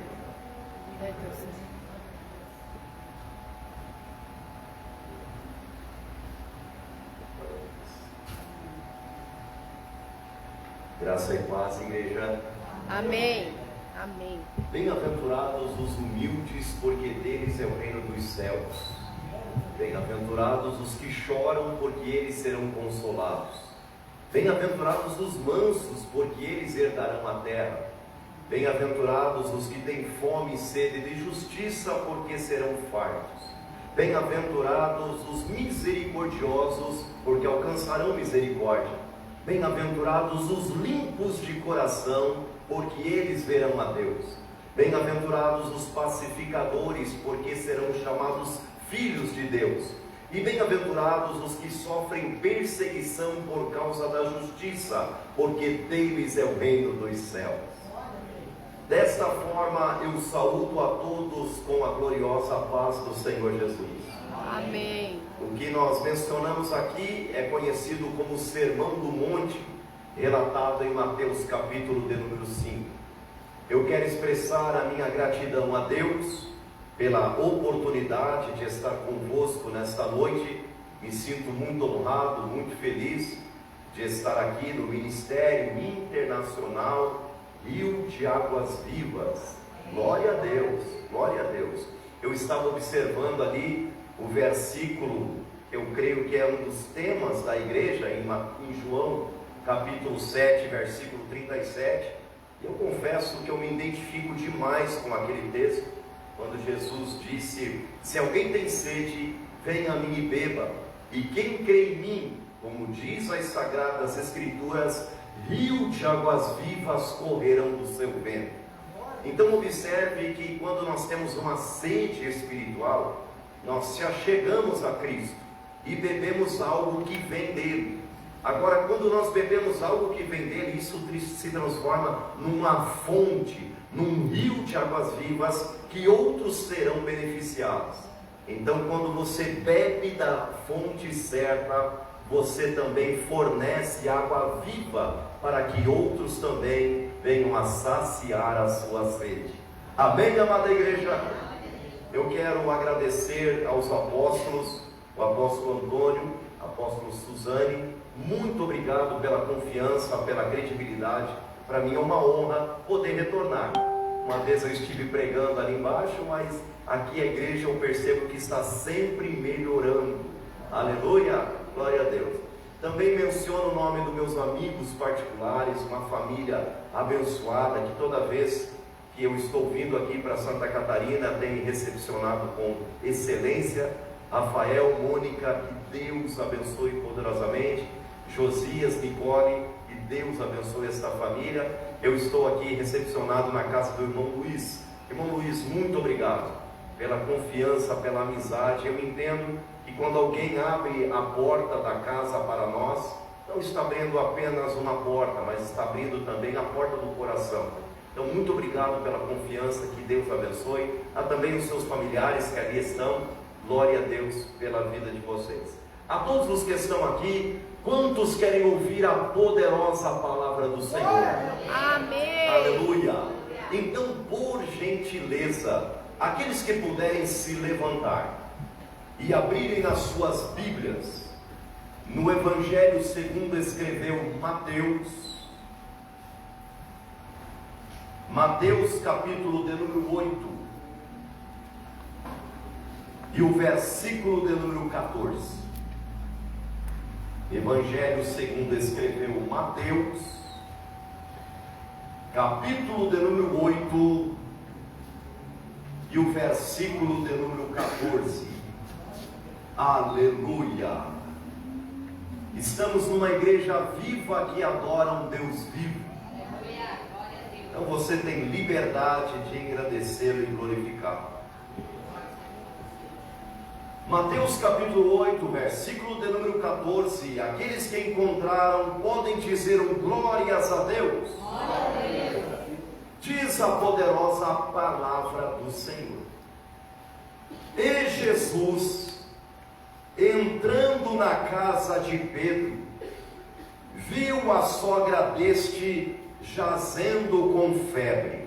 Graça e paz, igreja. Amém. Amém. Bem-aventurados os humildes, porque deles é o reino dos céus. Bem-aventurados os que choram, porque eles serão consolados. Bem-aventurados os mansos, porque eles herdarão a terra. Bem-aventurados os que têm fome e sede de justiça, porque serão fartos. Bem-aventurados os misericordiosos, porque alcançarão misericórdia. Bem-aventurados os limpos de coração, porque eles verão a Deus. Bem-aventurados os pacificadores, porque serão chamados filhos de Deus. E bem-aventurados os que sofrem perseguição por causa da justiça, porque deles é o reino dos céus. Desta forma eu saúdo a todos com a gloriosa paz do Senhor Jesus. Amém. O que nós mencionamos aqui é conhecido como Sermão do Monte, relatado em Mateus capítulo de número 5. Eu quero expressar a minha gratidão a Deus pela oportunidade de estar convosco nesta noite. Me sinto muito honrado, muito feliz de estar aqui no Ministério Internacional Rio de Águas Vivas. Glória a Deus, glória a Deus. Eu estava observando ali o versículo, eu creio que é um dos temas da igreja, em João capítulo 7, versículo 37. Eu confesso que eu me identifico demais com aquele texto, quando Jesus disse: se alguém tem sede, venha a mim e beba, e quem crê em mim, como diz as Sagradas Escrituras, rio de águas vivas correrão do seu ventre. Então observe que quando nós temos uma sede espiritual, nós se achegamos a Cristo e bebemos algo que vem dele. Agora, quando nós bebemos algo que vem dele, isso se transforma numa fonte, num rio de águas vivas que outros serão beneficiados. Então, quando você bebe da fonte certa, você também fornece água viva para que outros também venham a saciar a sua sede. Amém, amada igreja? Eu quero agradecer aos apóstolos, o apóstolo Antônio, a apóstolo Suzane. Muito obrigado pela confiança, pela credibilidade. Para mim é uma honra poder retornar. Uma vez eu estive pregando ali embaixo, mas aqui a igreja eu percebo que está sempre melhorando. Aleluia, glória a Deus. Também menciono o nome dos meus amigos particulares, uma família abençoada que toda vez que eu estou vindo aqui para Santa Catarina tem recepcionado com excelência. Rafael, Mônica, que Deus abençoe poderosamente. Josias, Nicole, que Deus abençoe esta família. Eu estou aqui recepcionado na casa do irmão Luiz. Irmão Luiz, muito obrigado pela confiança, pela amizade. Eu entendo que quando alguém abre a porta da casa para nós, não está abrindo apenas uma porta, mas está abrindo também a porta do coração. Então, muito obrigado pela confiança, que Deus abençoe. Há também os seus familiares que ali estão. Glória a Deus pela vida de vocês. A todos os que estão aqui, quantos querem ouvir a poderosa palavra do Senhor? Amém. Aleluia. Então, por gentileza, aqueles que puderem se levantar e abrirem nas suas Bíblias, no Evangelho segundo escreveu Mateus capítulo de número 8, e o versículo de número 14. Evangelho segundo escreveu Mateus, capítulo de número 8, e o versículo de número 14. Aleluia! Estamos numa igreja viva que adora um Deus vivo. Então você tem liberdade de engrandecer e glorificar. Mateus capítulo 8, versículo de número 14. Aqueles que encontraram podem dizer glórias a Deus. Diz a poderosa palavra do Senhor. E Jesus, entrando na casa de Pedro, viu a sogra deste jazendo com febre,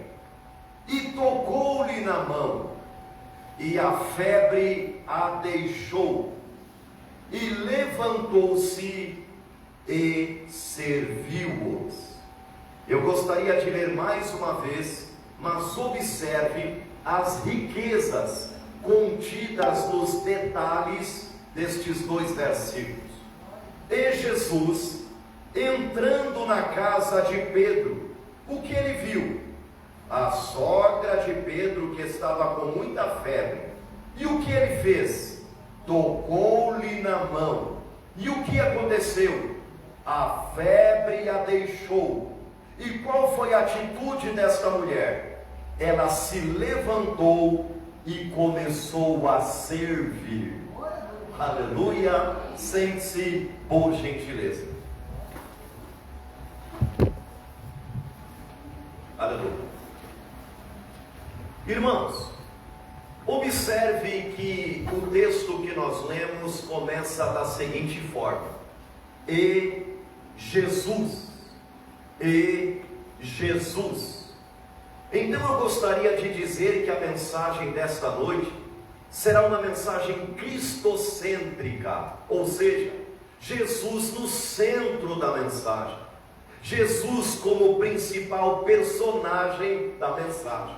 e tocou-lhe na mão, e a febre a deixou, e levantou-se e serviu-os. Eu gostaria de ler mais uma vez, mas observe as riquezas contidas nos detalhes destes dois versículos. E Jesus, entrando na casa de Pedro, o que ele viu? A sogra de Pedro, que estava com muita febre. E o que ele fez? Tocou-lhe na mão. E o que aconteceu? A febre a deixou. E qual foi a atitude desta mulher? Ela se levantou e começou a servir. Aleluia! Sente-se, por gentileza. Aleluia. Irmãos, observe que o texto que nós lemos começa da seguinte forma: e Jesus. Então eu gostaria de dizer que a mensagem desta noite será uma mensagem cristocêntrica, ou seja, Jesus no centro da mensagem, Jesus como principal personagem da mensagem.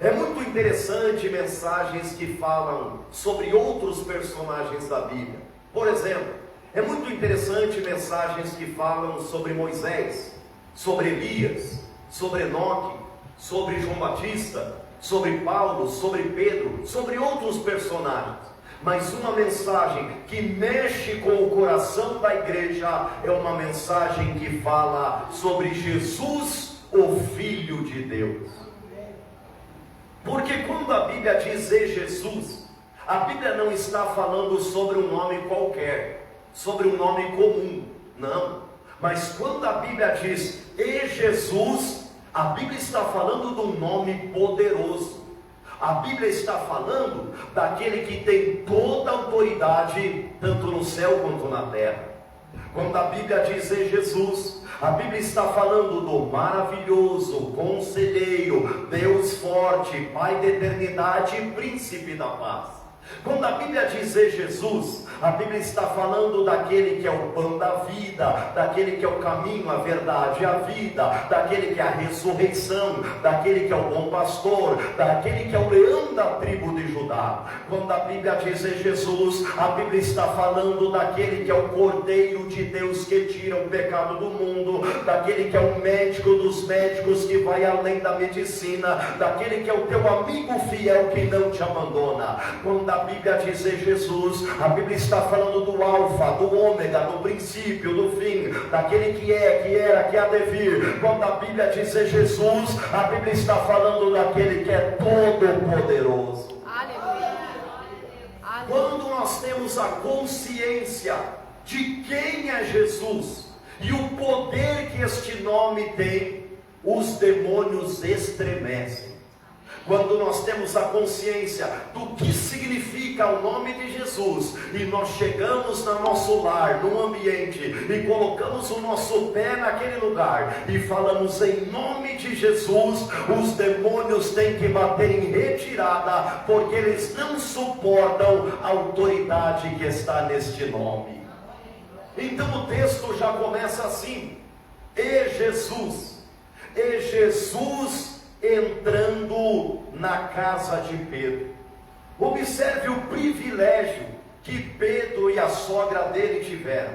É muito interessante mensagens que falam sobre outros personagens da Bíblia. Por exemplo, é muito interessante mensagens que falam sobre Moisés, sobre Elias, sobre Enoque, sobre João Batista, sobre Paulo, sobre Pedro, sobre outros personagens. Mas uma mensagem que mexe com o coração da igreja é uma mensagem que fala sobre Jesus, o Filho de Deus. Porque quando a Bíblia diz e Jesus, a Bíblia não está falando sobre um nome qualquer, sobre um nome comum, não. Mas quando a Bíblia diz e Jesus, a Bíblia está falando de um nome poderoso. A Bíblia está falando daquele que tem toda a autoridade, tanto no céu quanto na terra. Quando a Bíblia diz e Jesus, a Bíblia está falando do maravilhoso, conselheiro, Deus forte, Pai da eternidade e príncipe da paz. Quando a Bíblia diz e Jesus, a Bíblia está falando daquele que é o pão da vida, daquele que é o caminho, a verdade, a vida, daquele que é a ressurreição, daquele que é o bom pastor, daquele que é o leão da tribo de Judá. Quando a Bíblia diz e Jesus, a Bíblia está falando daquele que é o Cordeiro de Deus que tira o pecado do mundo, daquele que é o médico dos médicos que vai além da medicina, daquele que é o teu amigo fiel que não te abandona. Quando a Bíblia diz e Jesus, a Bíblia está falando do alfa, do ômega, do princípio, do fim, daquele que é, que era, que há de vir. Quando a Bíblia diz e Jesus, a Bíblia está falando daquele que é todo poderoso. Aleluia. Quando nós temos a consciência de quem é Jesus e o poder que este nome tem, os demônios estremecem. Quando nós temos a consciência do que significa o nome de Jesus, e nós chegamos no nosso lar, no ambiente, e colocamos o nosso pé naquele lugar, e falamos em nome de Jesus, os demônios têm que bater em retirada, porque eles não suportam a autoridade que está neste nome. Então o texto já começa assim: e Jesus entrando na casa de Pedro. Observe o privilégio que Pedro e a sogra dele tiveram.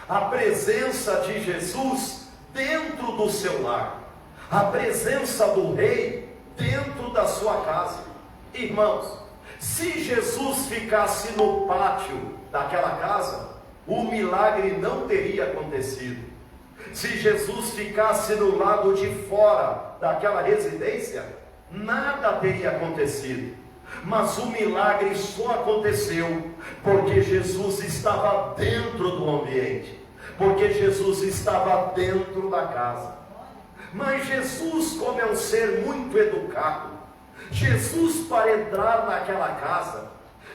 A presença de Jesus dentro do seu lar, a presença do rei dentro da sua casa. Irmãos, se Jesus ficasse no pátio daquela casa, o milagre não teria acontecido. Se Jesus ficasse no lado de fora daquela residência, nada teria acontecido. Mas o milagre só aconteceu porque Jesus estava dentro do ambiente, porque Jesus estava dentro da casa. Mas Jesus, como é um ser muito educado, Jesus, para entrar naquela casa,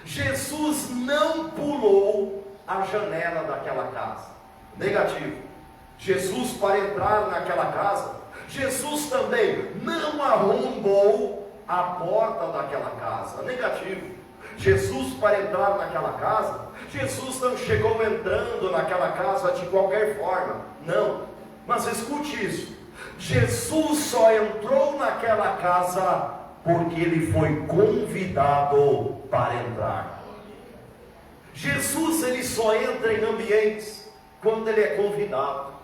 Jesus não pulou a janela daquela casa. Negativo. Jesus, para entrar naquela casa, Jesus também não arrombou a porta daquela casa. Negativo. Jesus, para entrar naquela casa, Jesus não chegou entrando naquela casa de qualquer forma. Não. Mas escute isso. Jesus só entrou naquela casa porque ele foi convidado para entrar. Jesus, ele só entra em ambientes quando ele é convidado.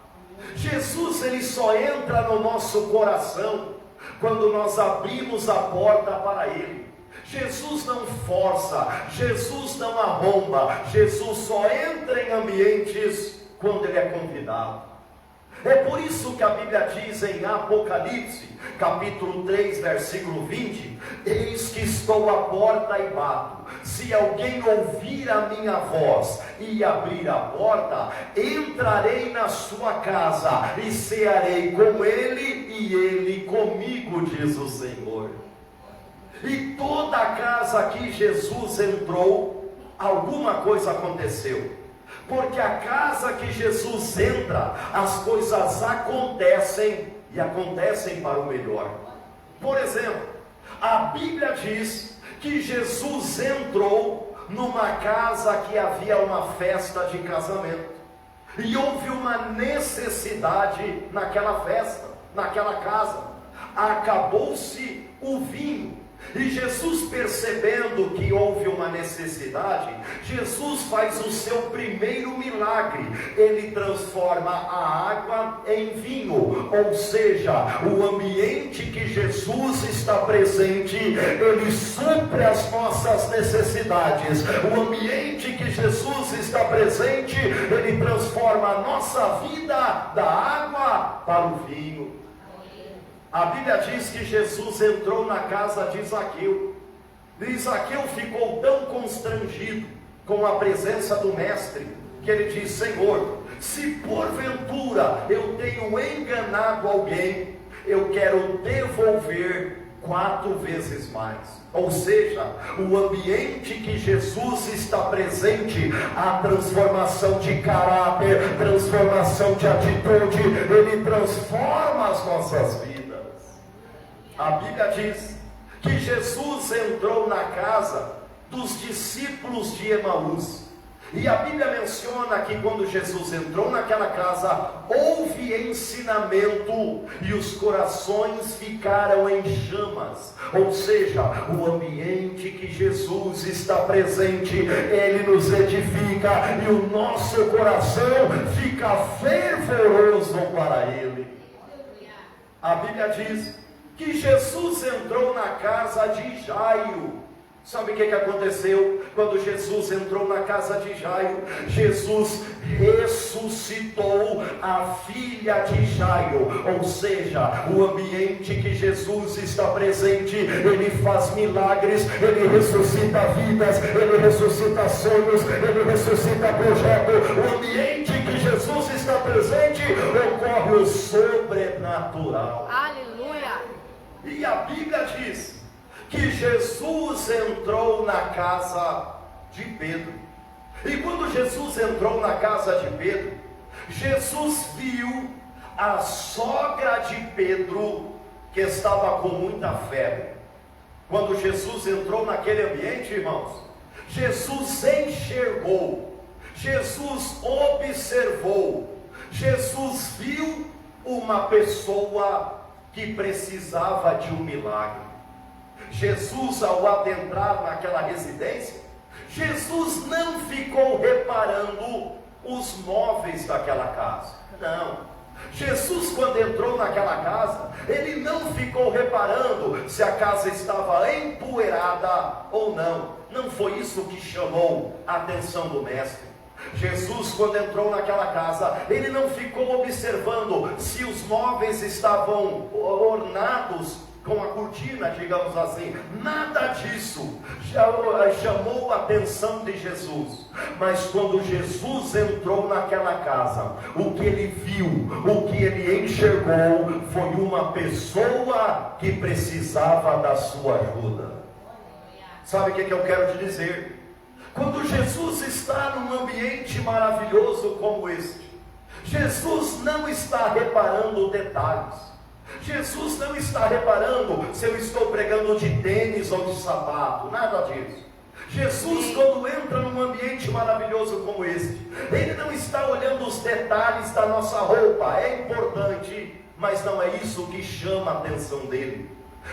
Jesus, ele só entra no nosso coração quando nós abrimos a porta para ele. Jesus não força, Jesus não arromba, Jesus só entra em ambientes quando ele é convidado. É por isso que a Bíblia diz em Apocalipse, capítulo 3, versículo 20: eis que estou à porta e bato. Se alguém ouvir a minha voz e abrir a porta, entrarei na sua casa e cearei com ele e ele comigo, diz o Senhor. E toda a casa que Jesus entrou, alguma coisa aconteceu. Porque a casa que Jesus entra, as coisas acontecem, e acontecem para o melhor. Por exemplo, a Bíblia diz que Jesus entrou numa casa que havia uma festa de casamento, e houve uma necessidade naquela festa, naquela casa. Acabou-se o vinho. E Jesus, percebendo que houve uma necessidade, Jesus faz o seu primeiro milagre. Ele transforma a água em vinho. Ou seja, o ambiente que Jesus está presente, ele supre as nossas necessidades. O ambiente que Jesus está presente, ele transforma a nossa vida da água para o vinho. A Bíblia diz que Jesus entrou na casa de Zaqueu. E Zaqueu ficou tão constrangido com a presença do mestre, que ele diz: Senhor, se porventura eu tenho enganado alguém, eu quero devolver 4 vezes mais. Ou seja, o ambiente que Jesus está presente, a transformação de caráter, transformação de atitude, ele transforma as nossas vidas. A Bíblia diz que Jesus entrou na casa dos discípulos de Emaús. E a Bíblia menciona que quando Jesus entrou naquela casa, houve ensinamento e os corações ficaram em chamas. Ou seja, o ambiente que Jesus está presente, ele nos edifica e o nosso coração fica fervoroso para ele. A Bíblia diz que Jesus entrou na casa de Jairo. Sabe o que aconteceu quando Jesus entrou na casa de Jairo? Jesus ressuscitou a filha de Jairo. Ou seja, o ambiente que Jesus está presente, ele faz milagres, ele ressuscita vidas, ele ressuscita sonhos, ele ressuscita projetos. O ambiente que Jesus está presente, ocorre o sobrenatural. Aleluia! E a Bíblia diz que Jesus entrou na casa de Pedro. E quando Jesus entrou na casa de Pedro, Jesus viu a sogra de Pedro, que estava com muita febre. Quando Jesus entrou naquele ambiente, irmãos, Jesus enxergou, Jesus observou, Jesus viu uma pessoa que precisava de um milagre. Jesus, ao adentrar naquela residência, Jesus não ficou reparando os móveis daquela casa. Não. Jesus, quando entrou naquela casa, ele não ficou reparando se a casa estava empoeirada ou não. Não foi isso que chamou a atenção do mestre. Jesus, quando entrou naquela casa, ele não ficou observando se os móveis estavam ornados com a cortina, digamos assim. Nada disso chamou a atenção de Jesus. Mas quando Jesus entrou naquela casa, o que ele viu, o que ele enxergou, foi uma pessoa que precisava da sua ajuda. Sabe o que eu quero te dizer? Quando Jesus está num ambiente maravilhoso como este, Jesus não está reparando detalhes. Jesus não está reparando se eu estou pregando de tênis ou de sapato, nada disso. Jesus, quando entra num ambiente maravilhoso como este, Ele não está olhando os detalhes da nossa roupa. É importante, mas não é isso que chama a atenção dele.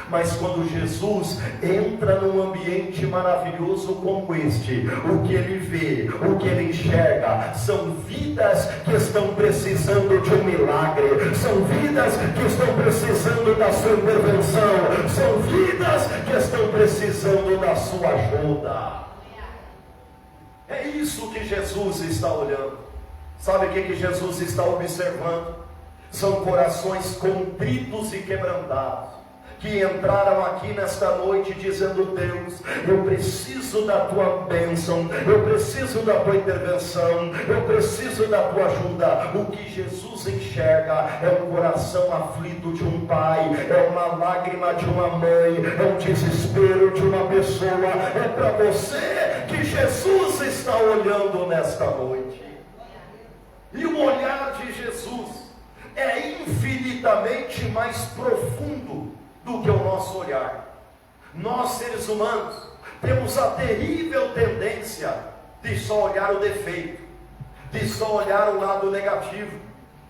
Mas quando Jesus entra num ambiente maravilhoso como este, o que ele vê, o que ele enxerga, são vidas que estão precisando de um milagre, são vidas que estão precisando da sua intervenção, são vidas que estão precisando da sua ajuda. É isso que Jesus está olhando. Sabe o que Jesus está observando? São corações contritos e quebrantados, que entraram aqui nesta noite dizendo: Deus, eu preciso da tua bênção, eu preciso da tua intervenção, eu preciso da tua ajuda. O que Jesus enxerga é um coração aflito de um pai, é uma lágrima de uma mãe, é um desespero de uma pessoa. É para você que Jesus está olhando nesta noite. E o olhar de Jesus é infinitamente mais profundo do que o nosso olhar. Nós, seres humanos, temos a terrível tendência de só olhar o defeito, de só olhar o lado negativo.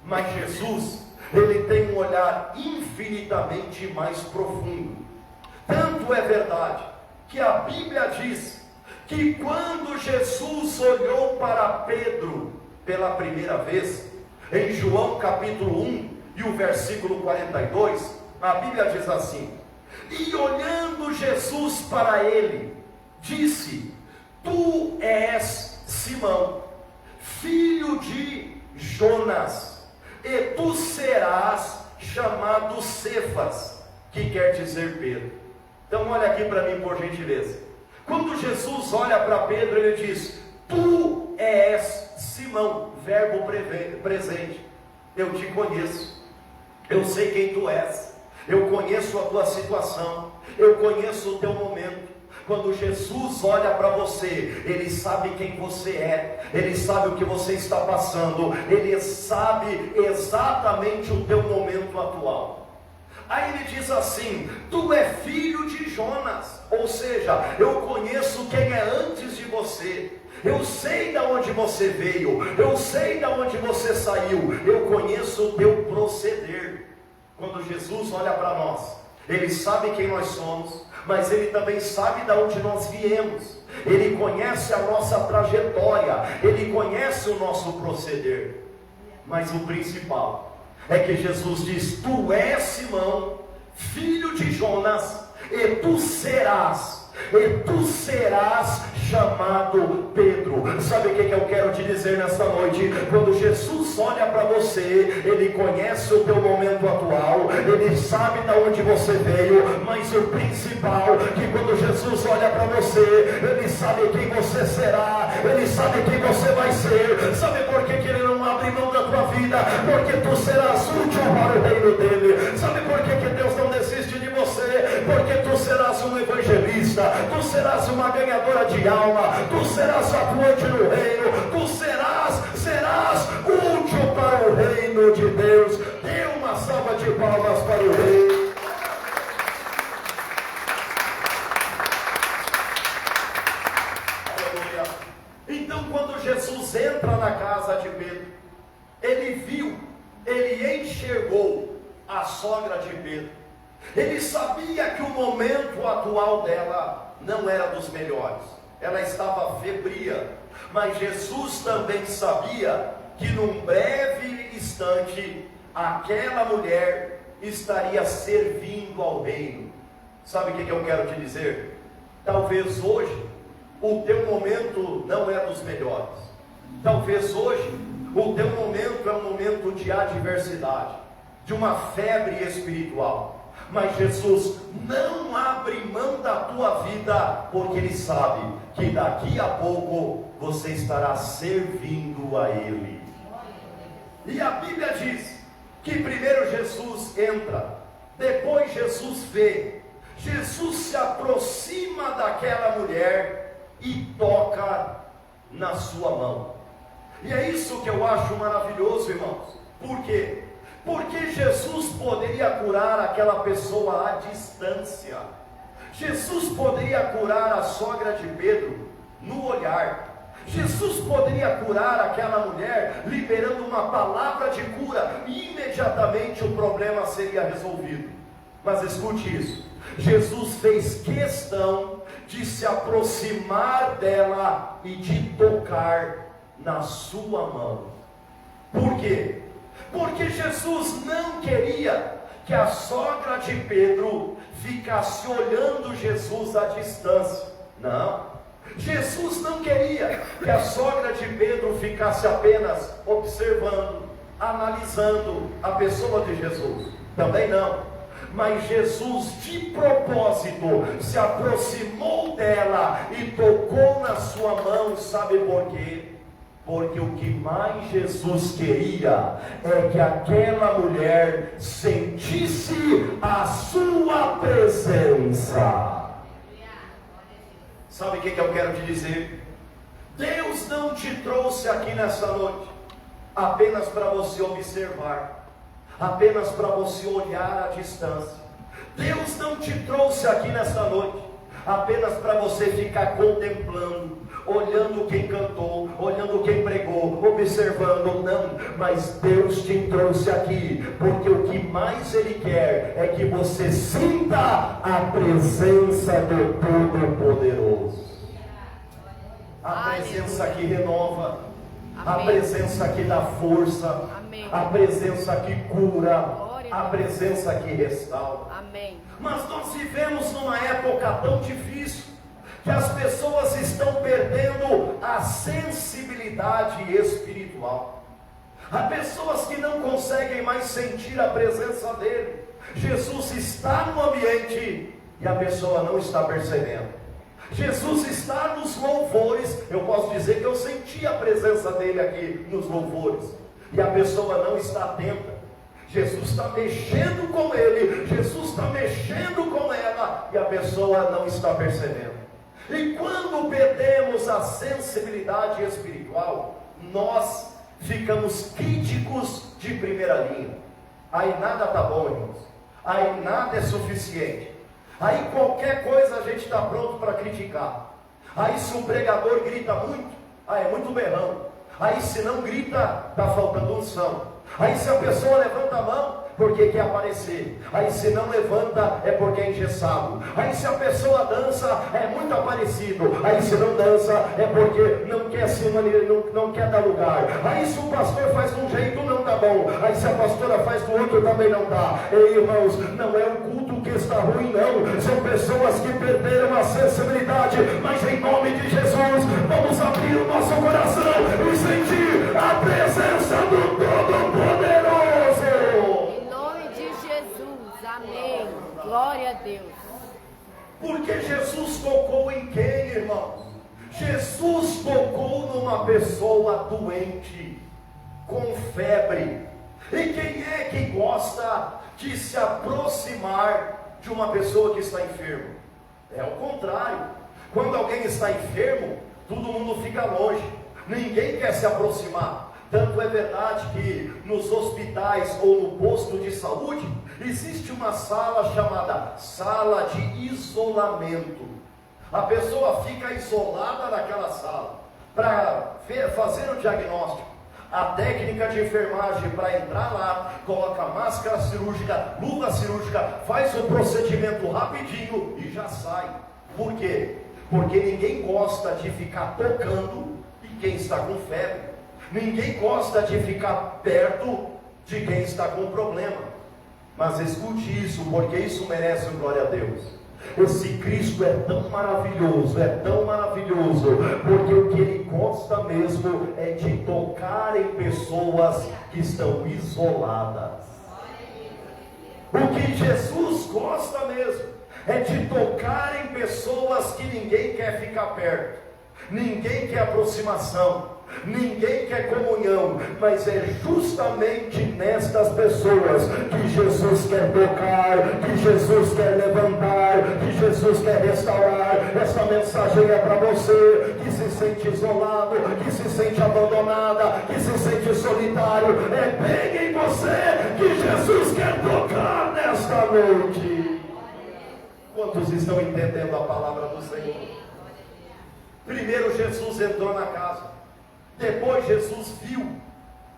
Mas Jesus, Ele tem um olhar infinitamente mais profundo. Tanto é verdade que a Bíblia diz que quando Jesus olhou para Pedro pela primeira vez, em João capítulo 1 e o versículo 42, a Bíblia diz assim: e olhando Jesus para ele, disse: tu és Simão, filho de Jonas, e tu serás chamado Cefas, que quer dizer Pedro. Então olha aqui para mim, por gentileza. Quando Jesus olha para Pedro, ele diz: tu és Simão, verbo presente. Eu te conheço, eu sei quem tu és, eu conheço a tua situação, eu conheço o teu momento. Quando Jesus olha para você, Ele sabe quem você é, Ele sabe o que você está passando, Ele sabe exatamente o teu momento atual. Aí Ele diz assim: tu é filho de Jonas, ou seja, eu conheço quem é antes de você. Eu sei de onde você veio, eu sei de onde você saiu, eu conheço o teu proceder. Quando Jesus olha para nós, Ele sabe quem nós somos, mas Ele também sabe de onde nós viemos. Ele conhece a nossa trajetória, Ele conhece o nosso proceder. Mas o principal é que Jesus diz: tu és Simão, filho de Jonas, e tu serás chamado Pedro. Sabe o que eu quero te dizer nesta noite? Quando Jesus olha para você, Ele conhece o teu momento atual, Ele sabe de onde você veio, mas o principal, que quando Jesus olha para você, Ele sabe quem você será, Ele sabe quem você vai ser. Sabe por que Ele não abre mão da tua vida? Porque tu serás útil para o reino dele. Sabe por que Deus não desiste de você? Porque tu serás um evangelista, tu serás uma ganhadora de alma, tu serás atuante no reino, tu serás útil para o reino de Deus. Dê uma salva de palmas para o rei. Aleluia. Então, quando Jesus entra na casa de Pedro, ele enxergou a sogra de Pedro. Ele sabia que o momento atual dela não era dos melhores, ela estava febria, mas Jesus também sabia que num breve instante aquela mulher estaria servindo ao reino. Sabe o que eu quero te dizer? Talvez hoje o teu momento não é dos melhores, talvez hoje o teu momento é um momento de adversidade, de uma febre espiritual. Mas Jesus não abre mão da tua vida, porque Ele sabe que daqui a pouco você estará servindo a Ele. E a Bíblia diz que primeiro Jesus entra, depois Jesus vê, Jesus se aproxima daquela mulher e toca na sua mão. E é isso que eu acho maravilhoso, irmãos. Por quê? Porque Jesus poderia curar aquela pessoa à distância. Jesus poderia curar a sogra de Pedro no olhar. Jesus poderia curar aquela mulher liberando uma palavra de cura e imediatamente o problema seria resolvido. Mas escute isso: Jesus fez questão de se aproximar dela e de tocar na sua mão. Por quê? Porque Jesus não queria que a sogra de Pedro ficasse olhando Jesus à distância. Não. Jesus não queria que a sogra de Pedro ficasse apenas observando, analisando a pessoa de Jesus. Também não. Mas Jesus de propósito se aproximou dela e tocou na sua mão. Sabe por quê? Porque o que mais Jesus queria é que aquela mulher sentisse a sua presença. Sabe o que eu quero te dizer? Deus não te trouxe aqui nessa noite apenas para você observar, apenas para você olhar à distância. Deus não te trouxe aqui nessa noite apenas para você ficar contemplando, olhando quem cantou, olhando quem pregou, observando. Não, mas Deus te trouxe aqui porque o que mais Ele quer é que você sinta a presença do Todo-Poderoso. A presença que renova, a presença que dá força, a presença que cura, a presença que restaura. Mas nós vivemos numa época tão difícil que as pessoas estão perdendo a sensibilidade espiritual. Há pessoas que não conseguem mais sentir a presença dele. Jesus está no ambiente e a pessoa não está percebendo. Jesus está nos louvores. Eu posso dizer que eu senti a presença dele aqui nos louvores e a pessoa não está atenta. Jesus está mexendo com ele, Jesus está mexendo com ela e a pessoa não está percebendo. E quando perdemos a sensibilidade espiritual, nós ficamos críticos de primeira linha. Aí nada está bom, irmãos. Aí nada é suficiente. Aí qualquer coisa a gente está pronto para criticar. Aí se o pregador grita muito, é muito berrão. Aí se não grita, está faltando unção. Aí se a pessoa levanta a mão, porque quer aparecer. Aí se não levanta, é porque é engessado. Aí se a pessoa dança, é muito aparecido. Aí se não dança, é porque não quer se não quer dar lugar. Aí se o pastor faz de um jeito, não está bom. Aí se a pastora faz do outro, também não dá. Ei, irmãos, não é o culto que está ruim, não. São pessoas que perderam a sensibilidade. Mas em nome de Jesus, vamos abrir o nosso coração e sentir a presença do Todo-Poderoso. Amém. Glória a Deus. Porque Jesus tocou em quem, irmãos? Jesus tocou numa pessoa doente, com febre. E quem é que gosta de se aproximar de uma pessoa que está enferma? É o contrário. Quando alguém está enfermo, todo mundo fica longe. Ninguém quer se aproximar. Tanto é verdade que nos hospitais ou no posto de saúde existe uma sala chamada sala de isolamento. A pessoa fica isolada naquela sala para fazer o diagnóstico. A técnica de enfermagem para entrar lá, coloca máscara cirúrgica, luva cirúrgica, faz o procedimento rapidinho e já sai. Por quê? Porque ninguém gosta de ficar tocando em quem está com febre. Ninguém gosta de ficar perto de quem está com problema. Mas escute isso, porque isso merece glória a Deus. Esse Cristo é tão maravilhoso, porque o que Ele gosta mesmo é de tocar em pessoas que estão isoladas. O que Jesus gosta mesmo é de tocar em pessoas que ninguém quer ficar perto. ninguém quer aproximação, ninguém quer comunhão, mas é justamente nestas pessoas que Jesus quer tocar, que Jesus quer levantar, que Jesus quer restaurar. Esta mensagem é para você que se sente isolado, que se sente abandonada, que se sente solitário. É bem em você que Jesus quer tocar nesta noite. Quantos estão entendendo a palavra do Senhor? Primeiro Jesus entrou na casa, depois Jesus viu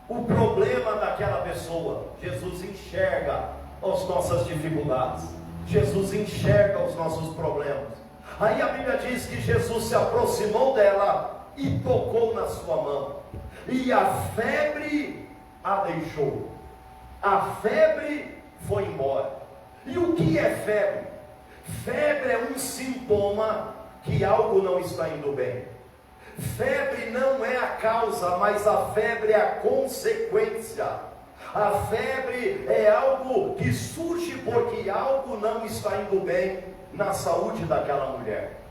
o problema daquela pessoa. Jesus enxerga as nossas dificuldades, Jesus enxerga os nossos problemas. Aí a Bíblia diz que Jesus se aproximou dela e tocou na sua mão, e a febre a deixou. A febre foi embora. E o que é febre? Febre é um sintoma que algo não está indo bem. Febre não é a causa, mas a febre é a consequência. A febre é algo que surge porque algo não está indo bem na saúde daquela mulher.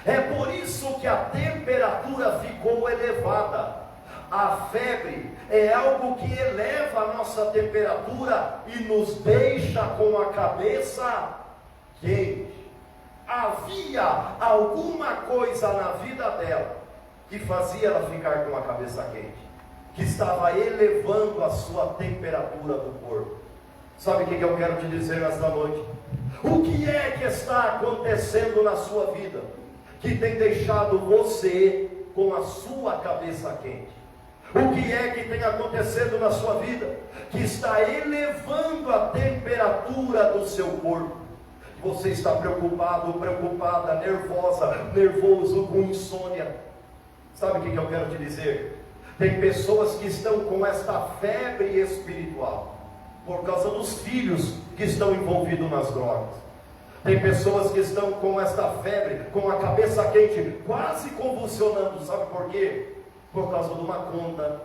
É por isso que a temperatura ficou elevada. A febre é algo que eleva a nossa temperatura e nos deixa com a cabeça quente. Havia alguma coisa na vida dela que fazia ela ficar com a cabeça quente, que estava elevando a sua temperatura do corpo. Sabe o que eu quero te dizer nesta noite? O que é que está acontecendo na sua vida que tem deixado você com a sua cabeça quente? O que é que tem acontecendo na sua vida que está elevando a temperatura do seu corpo? Você está preocupado, preocupada, nervoso, com insônia. Sabe o que eu quero te dizer? Tem pessoas que estão com esta febre espiritual por causa dos filhos que estão envolvidos nas drogas. Tem pessoas que estão com esta febre, com a cabeça quente, quase convulsionando. Sabe por quê? Por causa de uma conta,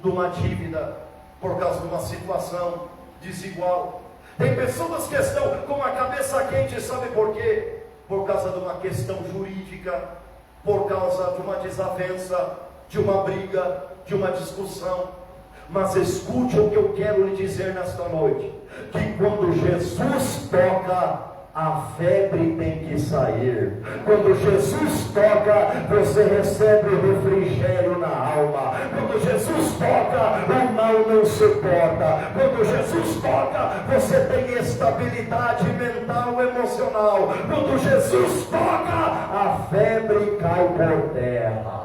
de uma dívida, por causa de uma situação desigual. Tem pessoas que estão com a cabeça quente, sabe por quê? Por causa de uma questão jurídica, por causa de uma desavença, de uma briga, de uma discussão. Mas escute o que eu quero lhe dizer nesta noite, que quando Jesus toca, a febre tem que sair. Quando Jesus toca, você recebe refrigério na alma. Quando Jesus toca, o mal não suporta. Quando Jesus toca, você tem estabilidade mental, emocional. Quando Jesus toca, a febre cai por terra.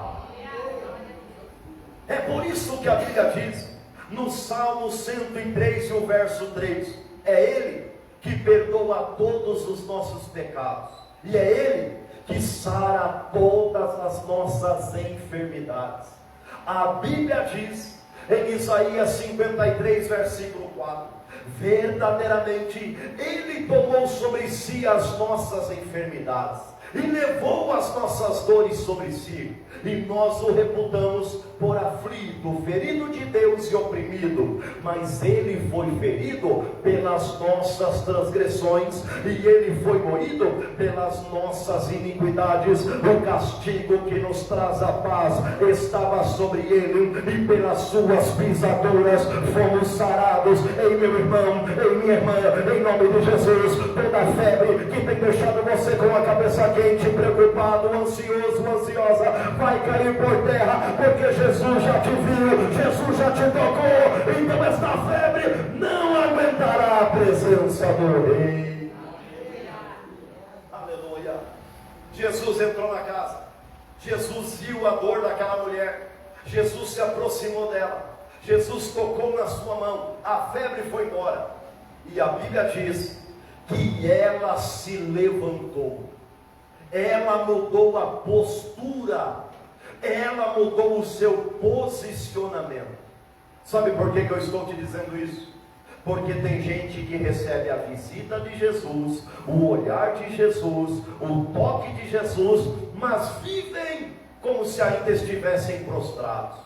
É por isso que a Bíblia diz, no Salmo 103, o verso 3, é Ele que perdoa todos os nossos pecados, e é Ele que sara todas as nossas enfermidades. A Bíblia diz, em Isaías 53, versículo 4, verdadeiramente Ele tomou sobre si as nossas enfermidades, e levou as nossas dores sobre si, e nós o reputamos por aflito, ferido de Deus e oprimido, mas Ele foi ferido pelas nossas transgressões, e Ele foi moído pelas nossas iniquidades. O castigo que nos traz a paz estava sobre Ele, e pelas suas pisaduras fomos sarados. Ei, meu irmão, ei, minha irmã, em nome de Jesus, toda febre que tem deixado você com a cabeça quente, preocupado, ansioso, ansiosa, vai cair por terra, porque Jesus já te viu, Jesus já te tocou. Então esta febre não aguentará a presença do Rei. Aleluia. Jesus entrou na casa, Jesus viu a dor daquela mulher, Jesus se aproximou dela, Jesus tocou na sua mão, a febre foi embora, e a Bíblia diz que ela se levantou. Ela mudou a postura, ela mudou o seu posicionamento. Sabe por que eu estou te dizendo isso? Porque tem gente que recebe a visita de Jesus, o olhar de Jesus, o toque de Jesus, mas vivem como se ainda estivessem prostrados.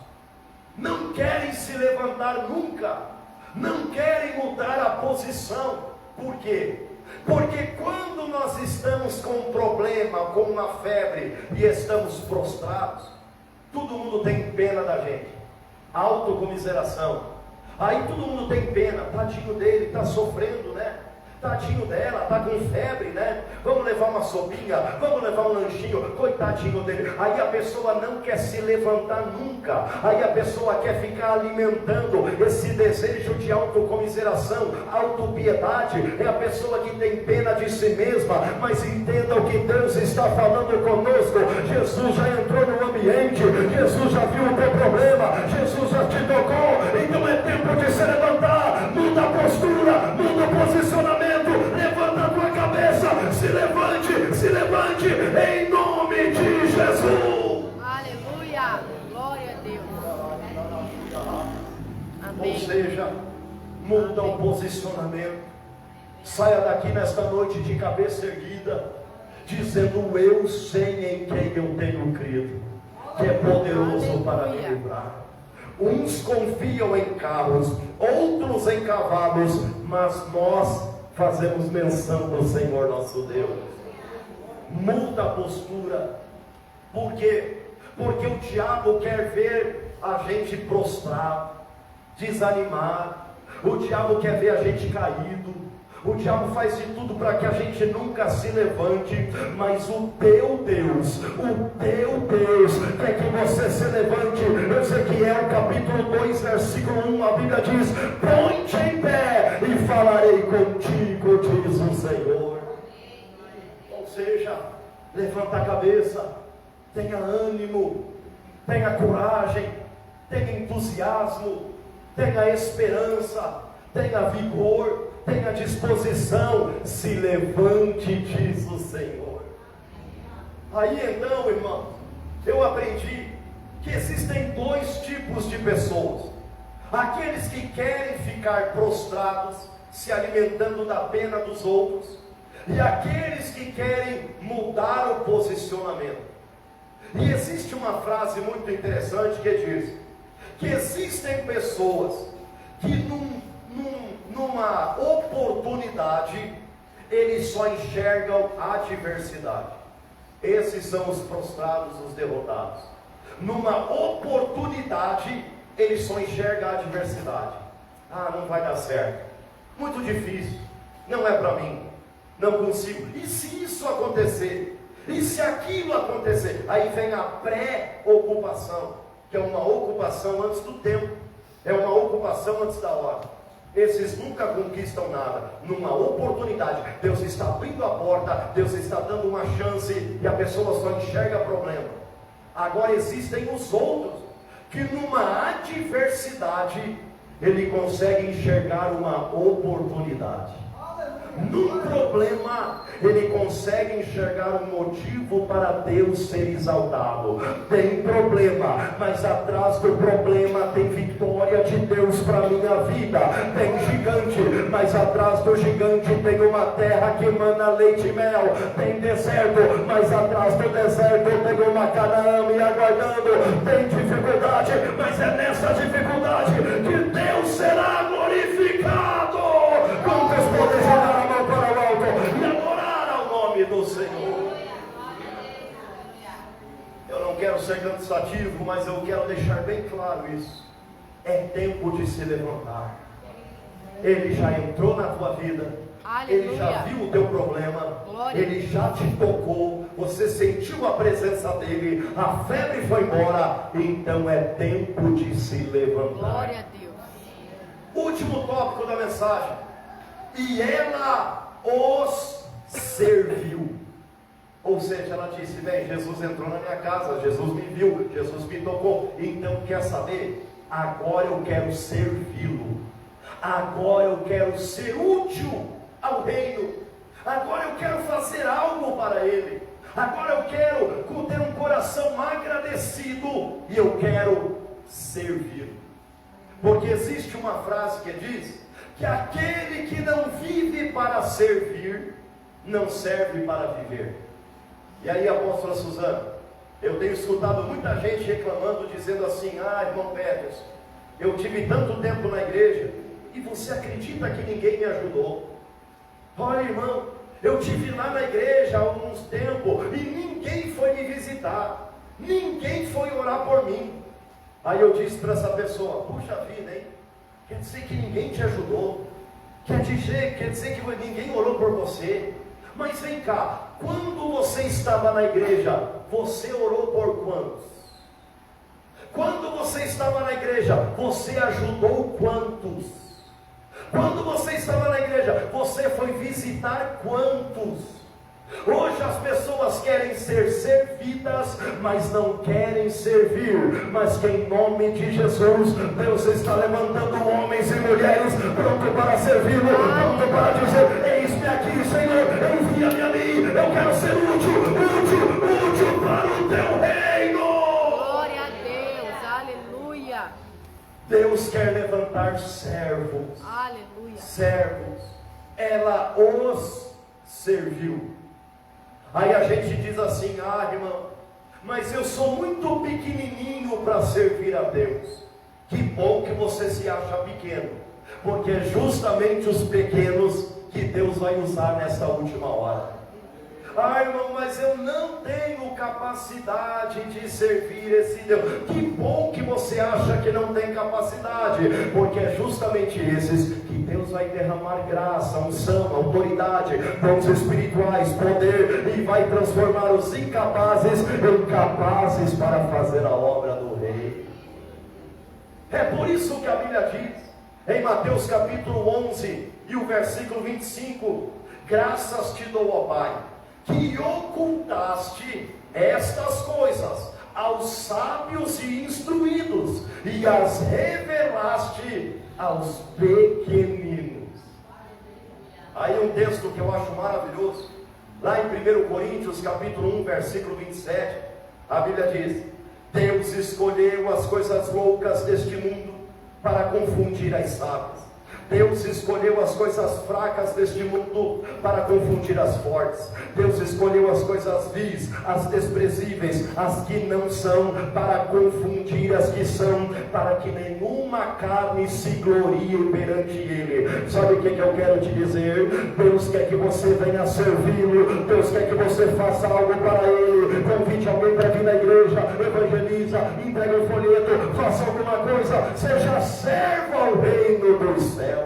Não querem se levantar nunca, não querem mudar a posição. Por quê? Porque quando nós estamos com um problema, com uma febre, e estamos prostrados, todo mundo tem pena da gente, autocomiseração. Aí todo mundo tem pena, tadinho dele, está sofrendo, né? Tadinho dela, está com febre, né? Vamos levar uma sopinha, vamos levar um lanchinho, coitadinho dele. Aí a pessoa não quer se levantar nunca. Aí a pessoa quer ficar alimentando esse desejo de autocomiseração, autopiedade. É a pessoa que tem pena de si mesma. Mas entenda o que Deus está falando conosco. Jesus já entrou no ambiente, Jesus já viu o teu problema, Jesus já te tocou. Então é tempo de se levantar. Muda a postura, muda o posicionamento. Levanta a tua cabeça, se levante em nome de Jesus. Aleluia, glória a Deus. Amém. Ou seja, muda o posicionamento. Saia daqui nesta noite de cabeça erguida, dizendo: eu sei em quem eu tenho crido, que é poderoso para me livrar. Uns confiam em carros, outros em cavalos, mas nós fazemos menção do Senhor nosso Deus. Muda a postura. Por quê? Porque o diabo quer ver a gente prostrado, desanimado. O diabo quer ver a gente caído. O diabo faz de tudo para que a gente nunca se levante. Mas o teu Deus quer que você se levante. Ezequiel capítulo 2 versículo 1, a Bíblia diz: põe-te em pé e falarei contigo, diz o Senhor. Ou seja, levanta a cabeça, tenha ânimo, tenha coragem, tenha entusiasmo, tenha esperança, tenha vigor, tenha disposição, se levante, diz o Senhor. Aí então, irmão, eu aprendi que existem dois tipos de pessoas: aqueles que querem ficar prostrados, se alimentando da pena dos outros, e aqueles que querem mudar o posicionamento. E existe uma frase muito interessante que diz que existem pessoas que numa oportunidade eles só enxergam a adversidade. Esses são os prostrados, os derrotados. Numa oportunidade eles só enxergam a adversidade. Ah, não vai dar certo, muito difícil, não é para mim, não consigo. E se isso acontecer? E se aquilo acontecer? Aí vem a pré-ocupação, que é uma ocupação antes do tempo, é uma ocupação antes da hora. Esses nunca conquistam nada. Numa oportunidade, Deus está abrindo a porta, Deus está dando uma chance, e a pessoa só enxerga problema. Agora existem os outros, que numa adversidade, ele consegue enxergar uma oportunidade. Num problema, ele consegue enxergar um motivo para Deus ser exaltado. Tem problema, mas atrás do problema tem vitória de Deus para a minha vida. Tem gigante, mas atrás do gigante tem uma terra que emana leite e mel. Tem deserto, mas atrás do deserto tem uma Canaã me aguardando. Tem dificuldade, mas é nessa dificuldade que Deus será glorificado. Quantos podem jogar a mão para o alto e adorar ao nome do Senhor? Eu não quero ser cansativo, mas eu quero deixar bem claro isso. É tempo de se levantar. Ele já entrou na tua vida. Aleluia. Ele já viu o teu problema. Glória. Ele já te tocou. Você sentiu a presença dele. A febre foi embora. Então é tempo de se levantar. Glória a Deus. Último tópico da mensagem. E ela os serviu. Ou seja, ela disse: bem, Jesus entrou na minha casa, Jesus me viu, Jesus me tocou. Então quer saber? Agora eu quero servi-lo. Agora eu quero ser útil ao reino. Agora eu quero fazer algo para ele. Agora eu quero ter um coração agradecido. E eu quero servir. Porque existe uma frase que diz que aquele que não vive para servir, não serve para viver. E aí, apóstola Suzana, eu tenho escutado muita gente reclamando, dizendo assim: ah, irmão Pérez, eu tive tanto tempo na igreja, e você acredita que ninguém me ajudou? Olha, irmão, eu tive lá na igreja há uns tempos e ninguém foi me visitar, ninguém foi orar por mim. Aí eu disse para essa pessoa: puxa vida, hein? Quer dizer que ninguém te ajudou, quer dizer que ninguém orou por você. Mas vem cá, quando você estava na igreja, você orou por quantos? Quando você estava na igreja, você ajudou quantos? Quando você estava na igreja, você foi visitar quantos? Hoje as pessoas querem ser servidas, mas não querem servir. Mas que em nome de Jesus, Deus está levantando homens e mulheres pronto para servi-lo, pronto para dizer: eis-me aqui, Senhor, envia-me ali, eu quero ser útil para o teu reino. Glória a Deus, aleluia. Deus quer levantar servos. Aleluia. Servos. Ela os serviu. Aí a gente diz assim: ah, irmão, mas eu sou muito pequenininho para servir a Deus. Que bom que você se acha pequeno, porque é justamente os pequenos que Deus vai usar nessa última hora. Ah, irmão, mas eu não tenho capacidade de servir esse Deus. Que bom que você acha que não tem capacidade, porque é justamente esses que Deus vai derramar graça, unção, autoridade, dons espirituais, poder, e vai transformar os incapazes em capazes para fazer a obra do Rei. É por isso que a Bíblia diz, em Mateus capítulo 11 e o versículo 25: graças te dou, ó Pai, que ocultaste estas coisas aos sábios e instruídos, e as revelaste aos pequeninos. Aí um texto que eu acho maravilhoso, lá em 1 Coríntios capítulo 1, versículo 27, a Bíblia diz: Deus escolheu as coisas loucas deste mundo para confundir as sábias. Deus escolheu as coisas fracas deste mundo para confundir as fortes. Deus escolheu as coisas vis, as desprezíveis, as que não são, para confundir as que são, para que nenhuma carne se glorie perante Ele. Sabe o que eu quero te dizer? Deus quer que você venha servi-lo. Deus quer que você faça algo para Ele. Convide alguém para vir na igreja, evangeliza, entregue um folheto, faça alguma coisa, seja servo ao reino dos céus.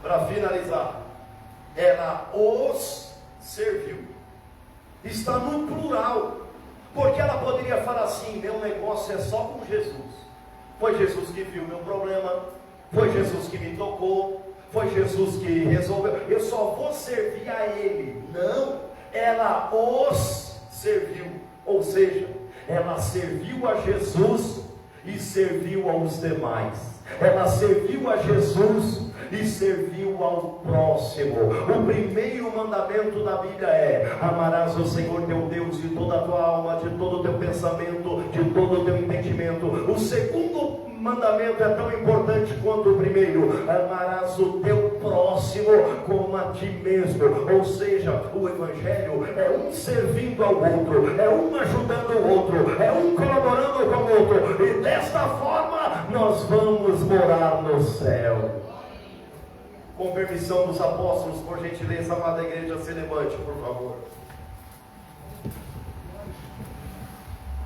Para finalizar, ela os serviu. Está no plural, porque ela poderia falar assim: meu negócio é só com Jesus. Foi Jesus que viu meu problema, foi Jesus que me tocou, foi Jesus que resolveu, eu só vou servir a Ele. Não, ela os serviu, ou seja, ela serviu a Jesus e serviu aos demais. Ela serviu a Jesus e serviu ao próximo. O primeiro mandamento da Bíblia é: amarás o Senhor teu Deus de toda a tua alma, de todo o teu pensamento, de todo o teu entendimento. O segundo mandamento é tão importante quanto o primeiro: amarás o teu próximo como a ti mesmo. Ou seja, o Evangelho é um servindo ao outro, é um ajudando o outro, é um colaborando com o outro, e desta forma nós vamos morar no céu. Com permissão dos apóstolos, por gentileza, amada igreja, se levante, por favor.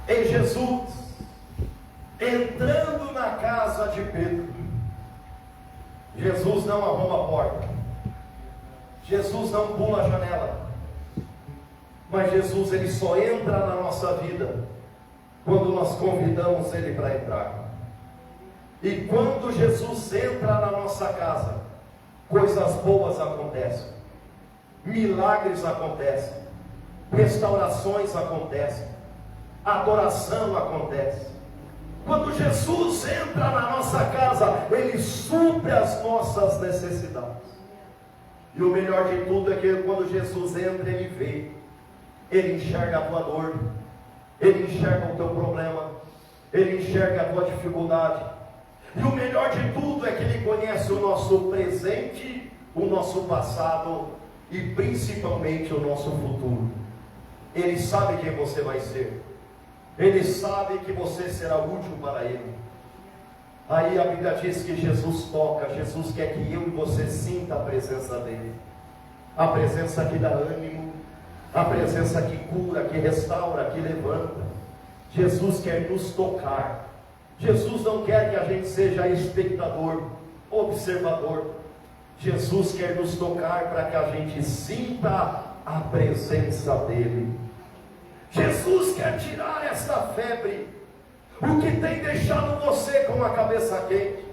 Em Jesus, entrando na casa de Pedro, Jesus não arromba a porta, Jesus não pula a janela, mas Jesus, ele só entra na nossa vida quando nós convidamos ele para entrar. E quando Jesus entra na nossa casa, coisas boas acontecem, milagres acontecem, restaurações acontecem, adoração acontece. Quando Jesus entra na nossa casa, Ele supre as nossas necessidades. E o melhor de tudo é que quando Jesus entra, Ele vê, Ele enxerga a tua dor, Ele enxerga o teu problema, Ele enxerga a tua dificuldade. E o melhor de tudo é que Ele conhece o nosso presente, o nosso passado e principalmente o nosso futuro. Ele sabe quem você vai ser. Ele sabe que você será útil para Ele. Aí a Bíblia diz que Jesus toca, Jesus quer que eu e você sinta a presença dele. A presença que dá ânimo, a presença que cura, que restaura, que levanta. Jesus quer nos tocar. Jesus não quer que a gente seja espectador, observador. Jesus quer nos tocar para que a gente sinta a presença dele. Jesus quer tirar esta febre. O que tem deixado você com a cabeça quente?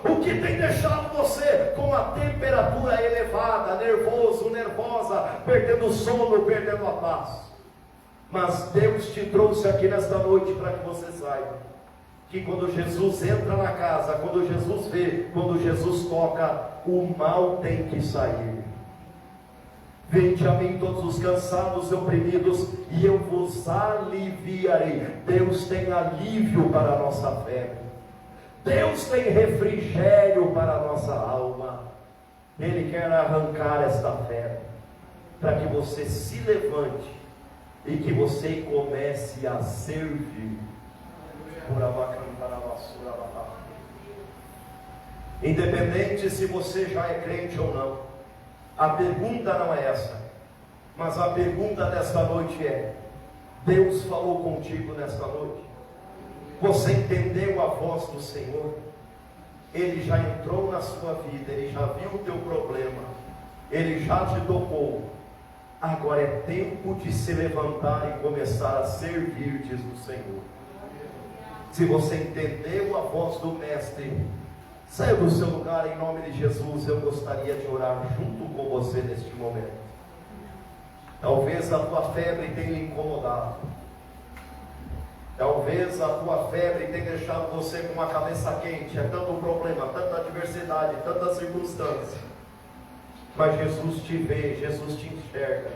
O que tem deixado você com a temperatura elevada, nervoso, nervosa, perdendo o sono, perdendo a paz? Mas Deus te trouxe aqui nesta noite para que você saiba que quando Jesus entra na casa, quando Jesus vê, quando Jesus toca, o mal tem que sair. Vinde a mim todos os cansados e oprimidos, e eu vos aliviarei. Deus tem alívio para a nossa febre. Deus tem refrigério para a nossa alma. Ele quer arrancar esta febre, para que você se levante e que você comece a servir. Independente se você já é crente ou não, a pergunta não é essa, mas a pergunta desta noite é: Deus falou contigo nesta noite? Você entendeu a voz do Senhor? Ele já entrou na sua vida, Ele já viu o teu problema, Ele já te tocou. Agora é tempo de se levantar e começar a servir, diz o Senhor. Se você entendeu a voz do Mestre, saia do seu lugar em nome de Jesus. Eu gostaria de orar junto com você neste momento. Talvez a tua febre tenha lhe incomodado. Talvez a tua febre tenha deixado você com a cabeça quente. É tanto problema, tanta adversidade, tanta circunstância. Mas Jesus te vê, Jesus te enxerga.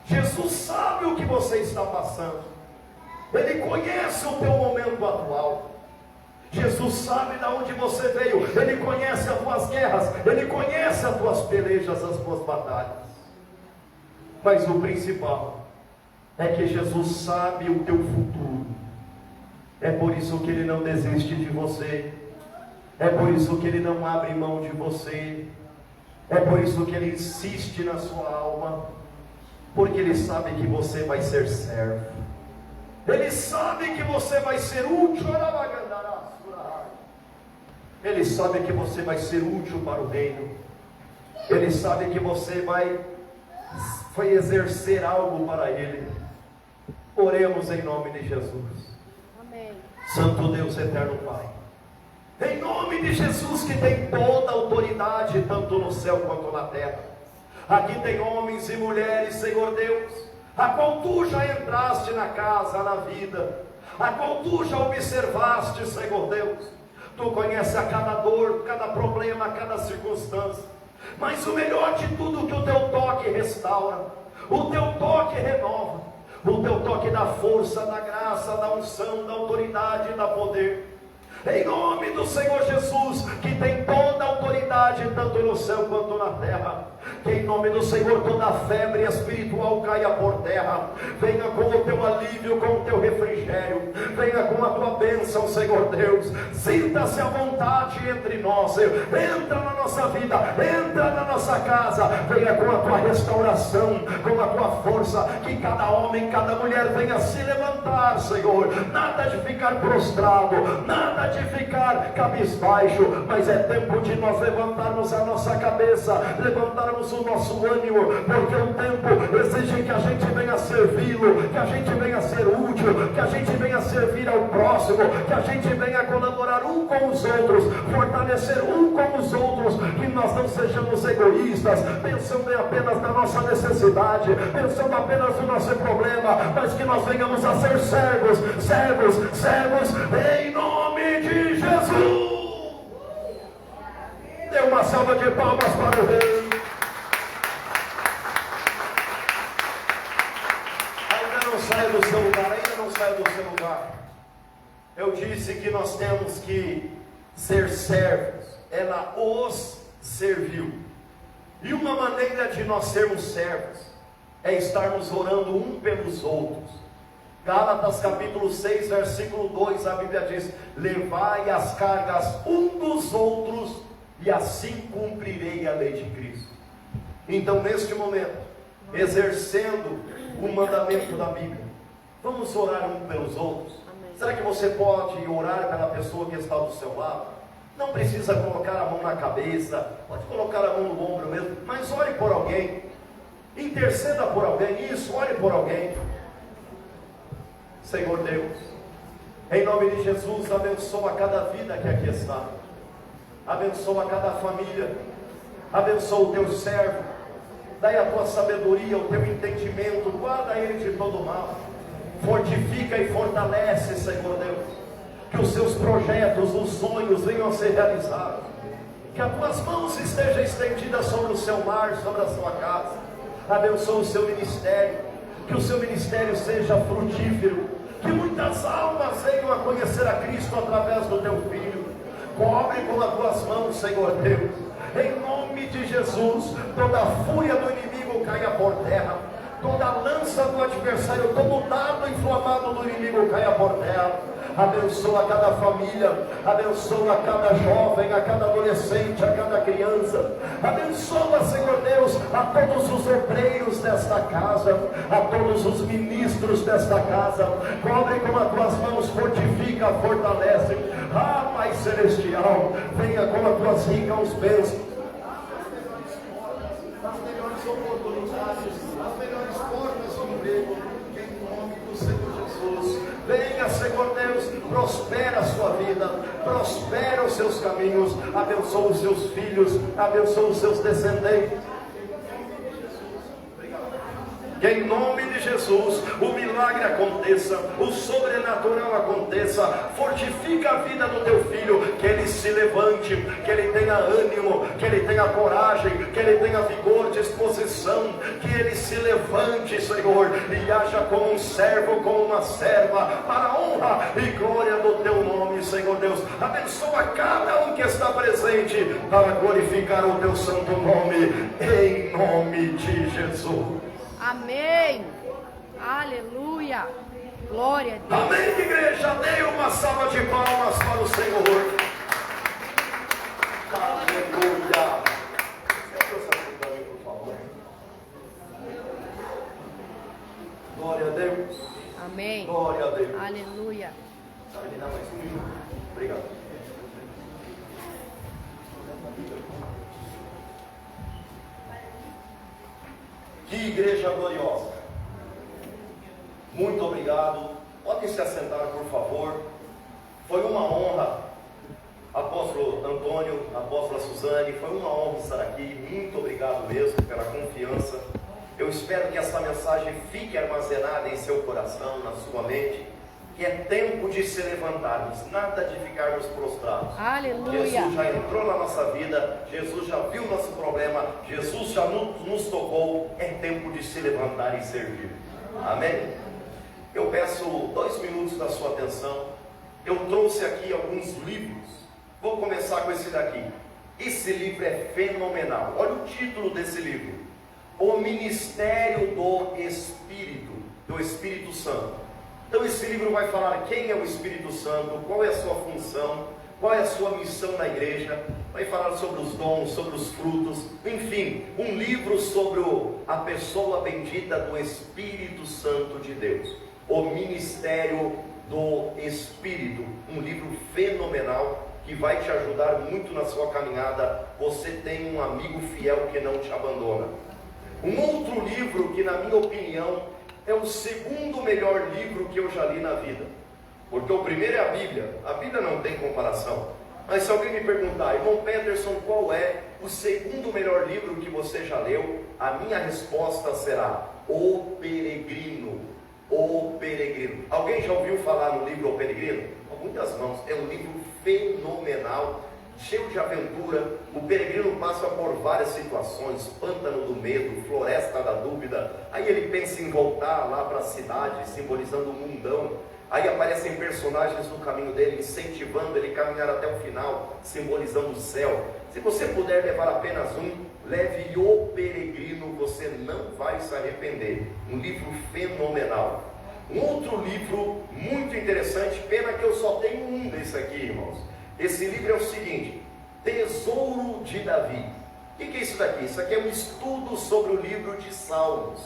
Jesus sabe o que você está passando. Ele conhece o teu momento atual. Jesus sabe de onde você veio. Ele conhece as tuas guerras. Ele conhece as tuas pelejas, as tuas batalhas. Mas o principal é que Jesus sabe o teu futuro. É por isso que Ele não desiste de você. É por isso que Ele não abre mão de você. É por isso que Ele insiste na sua alma. Porque Ele sabe que você vai ser servo. Ele sabe que você vai ser útil. Ele sabe que você vai ser útil para o reino. Ele sabe que você vai exercer algo para Ele. Oremos em nome de Jesus. Amém. Santo Deus, eterno Pai, em nome de Jesus, que tem toda a autoridade, tanto no céu quanto na terra. Aqui tem homens e mulheres, Senhor Deus, a qual Tu já entraste na casa, na vida, a qual Tu já observaste, Senhor Deus. Tu conheces a cada dor, cada problema, cada circunstância. Mas o melhor de tudo, que o Teu toque restaura, o Teu toque renova, o Teu toque dá força, dá graça, dá unção, dá autoridade, dá poder. Em nome do Senhor Jesus, que tem toda a autoridade, tanto no céu quanto na terra. Que em nome do Senhor toda a febre espiritual caia por terra. Venha com o teu alívio, com o teu refrigério. Venha com a tua bênção, Senhor Deus. Sinta-se à vontade entre nós. Entra na nossa vida, entra na nossa casa. Venha com a tua restauração, com a tua força. Que cada homem, cada mulher venha se levantar, Senhor. Nada de ficar prostrado, nada de ficar cabisbaixo. Mas é tempo de nós levantarmos a nossa cabeça, levantarmos o nosso ânimo, porque o tempo exige que a gente venha servi-lo, que a gente venha ser útil, que a gente venha servir ao próximo, que a gente venha colaborar um com os outros, fortalecer um com os outros, que nós não sejamos egoístas, pensando apenas na nossa necessidade, pensando apenas no nosso problema, mas que nós venhamos a ser servos, em nome de Jesus. Dê uma salva de palmas para o Rei. Saia do seu lugar, ainda não saia do seu lugar. Eu disse que nós temos que ser servos. Ela os serviu. E uma maneira de nós sermos servos é estarmos orando um pelos outros. Gálatas capítulo 6, versículo 2, a Bíblia diz: levai as cargas um dos outros, e assim cumprirei a lei de Cristo. Então, neste momento, exercendo o mandamento da Bíblia, vamos orar um pelos outros. Será que você pode orar pela pessoa que está do seu lado? Não precisa colocar a mão na cabeça, pode colocar a mão no ombro mesmo, mas ore por alguém, interceda por alguém. Isso, ore por alguém. Senhor Deus, em nome de Jesus, abençoa cada vida que aqui está, abençoa cada família, abençoa o teu servo, dai a tua sabedoria, o teu entendimento, guarda ele de todo mal, fortifica e fortalece, Senhor Deus, que os seus projetos, os sonhos venham a ser realizados, que as tuas mãos estejam estendidas sobre o seu lar, sobre a sua casa. Abençoa o seu ministério, que o seu ministério seja frutífero, que muitas almas venham a conhecer a Cristo através do teu Filho. Cobre com as tuas mãos, Senhor Deus, em nome de Jesus. Toda a fúria do inimigo caia por terra, toda a lança do adversário, todo o dardo inflamado do inimigo caia por terra. Abençoa cada família, abençoa cada jovem, a cada adolescente, a cada criança. Abençoa, Senhor Deus, a todos os obreiros desta casa, a todos os ministros desta casa. Cobre com as tuas mãos, fortifica, fortalece. Ah, Pai Celestial, venha com as tuas ricas bênçãos, as melhores oportunidades, as melhores portas de emprego, em nome do Senhor Jesus. Venha, Senhor Deus, prospera a sua vida, prospera os seus caminhos, abençoa os seus filhos, abençoa os seus descendentes. Que em nome de Jesus o milagre aconteça, o sobrenatural aconteça. Fortifica a vida do teu filho, que ele se levante, que ele tenha ânimo, que ele tenha coragem, que ele tenha vigor, disposição, que ele se levante, Senhor, e haja como um servo, como uma serva, para a honra e glória do teu nome, Senhor Deus. Abençoa cada um que está presente para glorificar o teu santo nome, em nome de Jesus. Amém. Aleluia. Glória a Deus. Amém, igreja. Dê uma salva de palmas para o Senhor. Aleluia. Por favor. Glória a Deus. Amém. Glória a Deus. Aleluia. Me dá mais um minuto. Obrigado. Que igreja gloriosa. Muito obrigado. Podem se assentar, por favor. Foi uma honra, apóstolo Antônio, apóstola Suzane, foi uma honra estar aqui. Muito obrigado mesmo pela confiança. Eu espero que essa mensagem fique armazenada em seu coração, na sua mente, que é tempo de se levantarmos, nada de ficarmos prostrados. Aleluia. Jesus já entrou na nossa vida, Jesus já viu nosso problema, Jesus já nos tocou. É tempo de se levantar e servir. Amém? Eu peço 2 minutos da sua atenção. Eu trouxe aqui alguns livros. Vou começar com esse daqui. Esse livro é fenomenal. Olha o título desse livro: O Ministério do Espírito Santo. Então esse livro vai falar quem é o Espírito Santo, qual é a sua função, qual é a sua missão na igreja, vai falar sobre os dons, sobre os frutos, enfim, um livro sobre a pessoa bendita do Espírito Santo de Deus. O Ministério do Espírito, um livro fenomenal que vai te ajudar muito na sua caminhada. Você tem um amigo fiel que não te abandona. Um outro livro que, na minha opinião, é o segundo melhor livro que eu já li na vida, porque o primeiro é a Bíblia não tem comparação. Mas se alguém me perguntar, irmão Peterson, qual é o segundo melhor livro que você já leu? A minha resposta será O Peregrino. O Peregrino. Alguém já ouviu falar no livro O Peregrino? Com muitas mãos. É um livro fenomenal, cheio de aventura. O peregrino passa por várias situações: pântano do medo, floresta da dúvida. Aí ele pensa em voltar lá para a cidade, simbolizando o mundão. Aí aparecem personagens no caminho dele, incentivando ele a caminhar até o final, simbolizando o céu. Se você puder levar apenas um, leve O Peregrino, você não vai se arrepender. Um livro fenomenal. Um outro livro muito interessante, pena que eu só tenho um desse aqui, irmãos. Esse livro é o seguinte: Tesouro de Davi. O que é isso daqui? Isso aqui é um estudo sobre o livro de Salmos,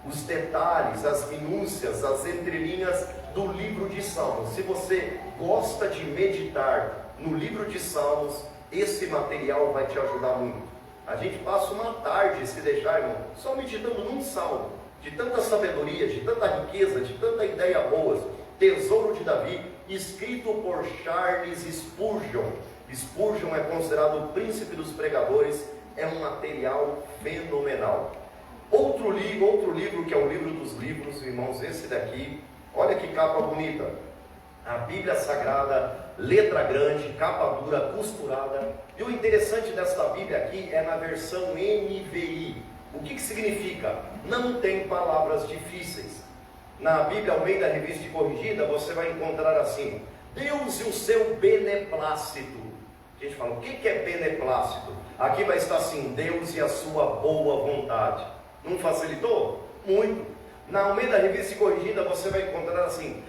os detalhes, as minúcias, as entrelinhas do livro de Salmos. Se você gosta de meditar no livro de Salmos, esse material vai te ajudar muito. A gente passa uma tarde, se deixar, irmão, só meditando num salmo, de tanta sabedoria, de tanta riqueza, de tanta ideia boas. Tesouro de Davi, escrito por Charles Spurgeon. Spurgeon é considerado o príncipe dos pregadores, é um material fenomenal. Outro livro que é o livro dos livros, irmãos, esse daqui, olha que capa bonita. A Bíblia Sagrada, letra grande, capa dura, costurada. E o interessante desta Bíblia aqui é na versão NVI. O que significa? Não tem palavras difíceis. Na Bíblia Almeida Revista e Corrigida, você vai encontrar assim: Deus e o seu beneplácito. A gente fala, o que é beneplácito? Aqui vai estar assim: Deus e a sua boa vontade. Não facilitou? Muito. Na Almeida Revista e Corrigida, você vai encontrar assim: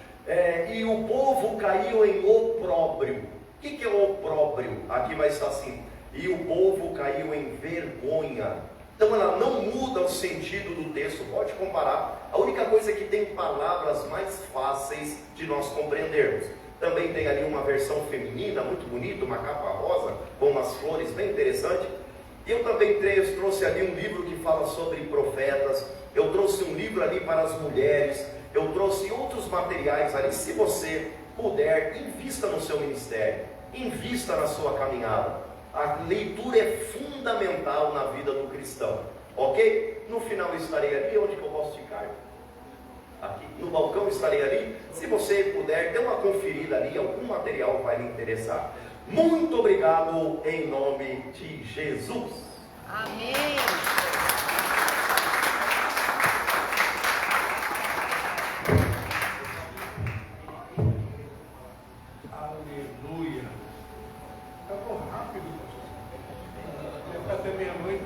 e o povo caiu em opróbrio. O que é opróbrio? Aqui vai estar assim: e o povo caiu em vergonha. Então ela não muda o sentido do texto, pode comparar. A única coisa é que tem palavras mais fáceis de nós compreendermos. Também tem ali uma versão feminina, muito bonita, uma capa rosa, com umas flores bem interessantes. E eu também trouxe ali um livro que fala sobre profetas. Eu trouxe um livro ali para as mulheres. Eu trouxe outros materiais ali. Se você puder, invista no seu ministério, invista na sua caminhada. A leitura é fundamental na vida do cristão, ok? No final eu estarei ali. Onde que eu posso ficar? Aqui, no balcão estarei ali. Se você puder, dê uma conferida ali, algum material vai lhe interessar. Muito obrigado em nome de Jesus. Amém. Aleluia. Acabou rápido, pastor. Já está até meia-noite.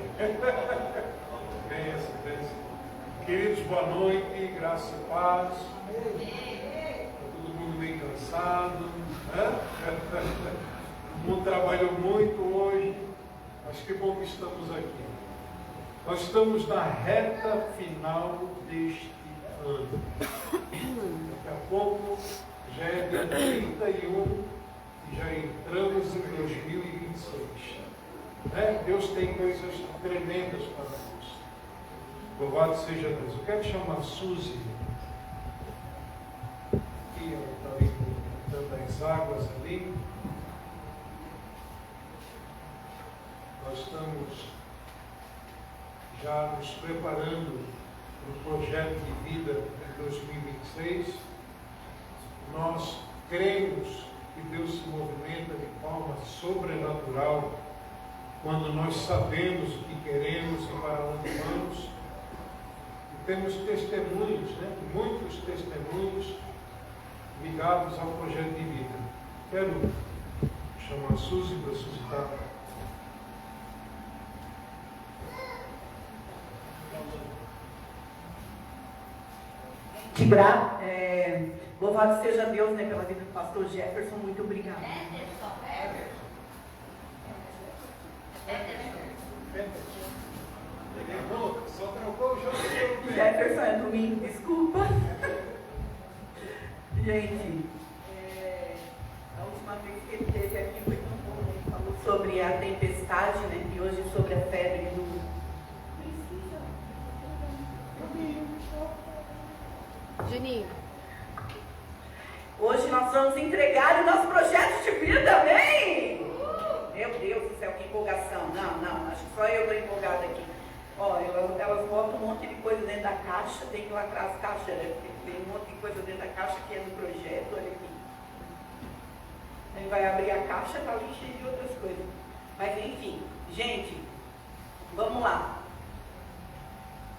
Benção, benção. Queridos, boa noite, graça e paz. Está todo mundo bem cansado, né? O mundo trabalhou muito hoje, mas que bom que estamos aqui. Nós estamos na reta final deste ano. Daqui a pouco já é dia 31 e já entramos em 2026. Né? Deus tem coisas tremendas para nós. Louvado seja Deus. Eu quero chamar a Suzy, que ela está ali cantando as águas ali. Nós estamos já nos preparando para o projeto de vida de 2026. Nós cremos que Deus se movimenta de forma sobrenatural quando nós sabemos o que queremos e para onde vamos. Temos testemunhos, né? Muitos testemunhos ligados ao projeto de vida. Quero chamar a Suzy para suscitar. Louvado seja Deus, né, pela vida do pastor Jefferson. Muito obrigada. Só trocou o jogo. Jefferson é domingo, desculpa. Gente, a última vez que ele esteve aqui foi tão bom. Ele falou sobre a tempestade, né? E hoje sobre a febre do. Juninho. Hoje nós vamos entregar o nosso projeto de vida, amém? Meu Deus do céu, que empolgação. Não, acho que só eu estou empolgada aqui. Ó, elas botam um monte de coisa dentro da caixa, tem que lacrar as caixas, né? Porque tem um monte de coisa dentro da caixa que é do projeto, olha aqui. A gente vai abrir a caixa, tá ali cheio de outras coisas. Mas enfim, gente, vamos lá.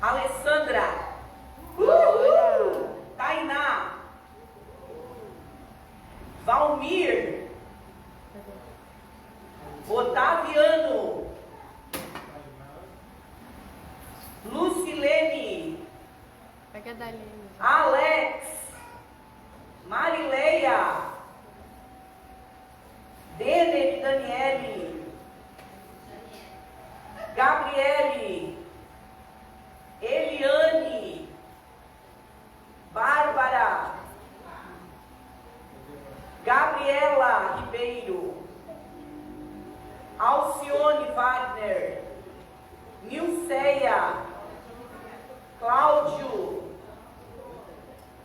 Alessandra, Tainá, Valmir, Otaviano, Lucilene, Pega dali. Alex, Marileia, Denner e Daniele, Gabriele, Eliane, Bárbara, Gabriela Ribeiro, Alcione Wagner, Nilceia, Cláudio,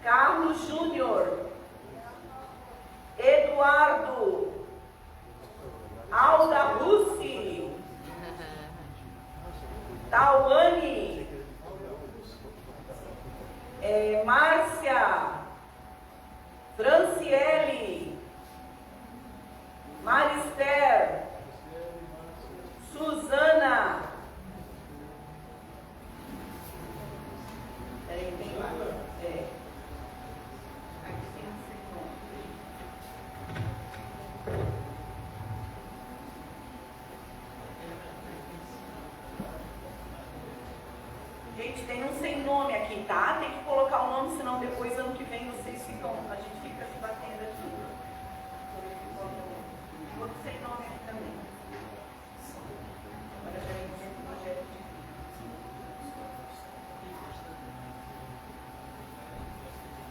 Carlos Júnior, Eduardo, Alda Russi, Tauane, Márcia, Franciele, Marister, Suzana, peraí, tem lá, aqui tem um segundo. Gente, tem um sem nome aqui, tá? Tem que colocar o nome, senão depois, ano que vem, vocês ficam, a gente fica se batendo aqui. Outro sem nome aqui também. Agora já vem dentro do projeto de...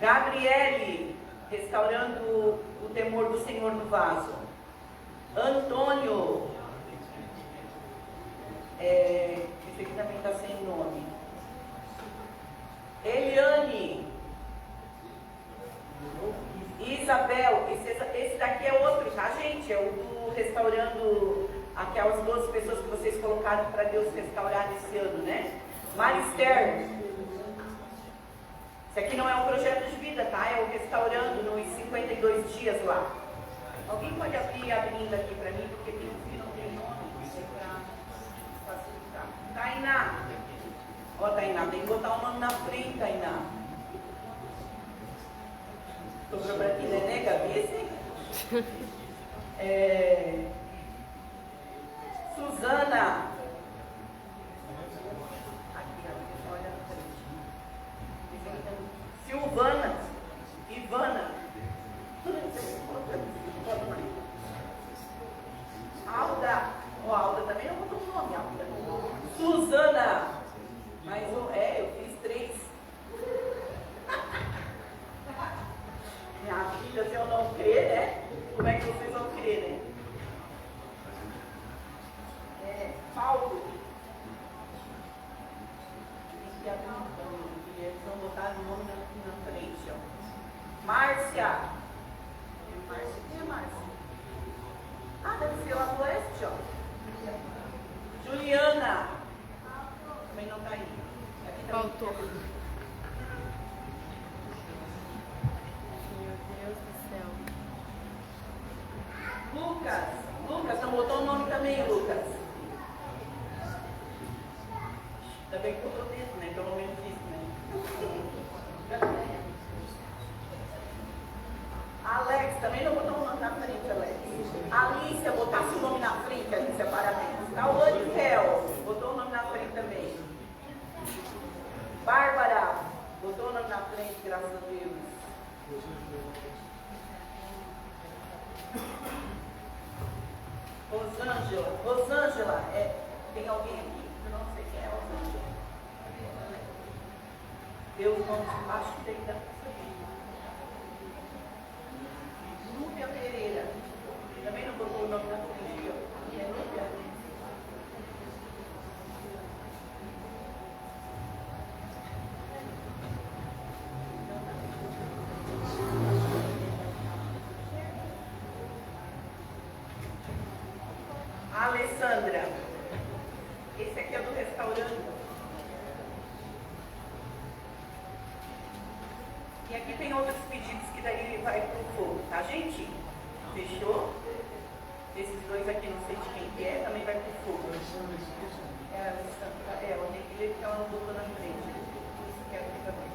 Gabriele, restaurando o temor do Senhor no vaso. Antônio, esse aqui também está sem nome. Eliane, Isabel, esse daqui é outro, tá, gente? É o do restaurando aquelas 12 pessoas que vocês colocaram para Deus restaurar esse ano, né? Marister, esse aqui não é um projeto de vida, tá? É o restaurando nos 52 dias lá. Alguém pode abrir abrindo aqui para mim, porque tem uns que não tem nome, para facilitar. Tainá. Ó, Tainá, tem que botar o nome na frente, Tainá. Sobrou para ti, né, Gabi? Suzana. Aqui, olha na frente. Silvana. Ivana. Alda. Ó, Alda também não botou o nome, Alda. Suzana. Mas eu fiz 3. Minha filha, se eu não crer, né? Como é que vocês vão crer, né? Paulo. Tem que abrir também, porque eles vão botar o nome aqui na frente, ó. Márcia. Márcia, quem é Márcia? Ah, deve ser lá do oeste, ó. Juliana. Também não tá aí. Faltou. Meu Deus do céu. Lucas, não botou o nome também, Lucas. Ainda bem que botou dentro, né? Pelo menos isso, né? Alex, também não botou o nome na frente, Alex. Alícia, botasse o nome na frente, Alícia, parabéns. Tawane Kel, botou o nome na frente também. Bárbara, botou o nome na frente, graças a Deus. Rosângela, tem alguém aqui? Eu não sei quem é Rosângela. Deus não, acho que tem que dar pra saber. Núbia Pereira, também não botou o nome na frente, ó. É Núbia? Alessandra, esse aqui é do restaurante. E aqui tem outros pedidos que daí vai pro fogo, tá, gente? Fechou? Esses dois aqui, não sei de quem que é, também vai pro fogo. É a Alessandra, ela tem que ver que ela não botou na frente. Isso aqui é aqui também.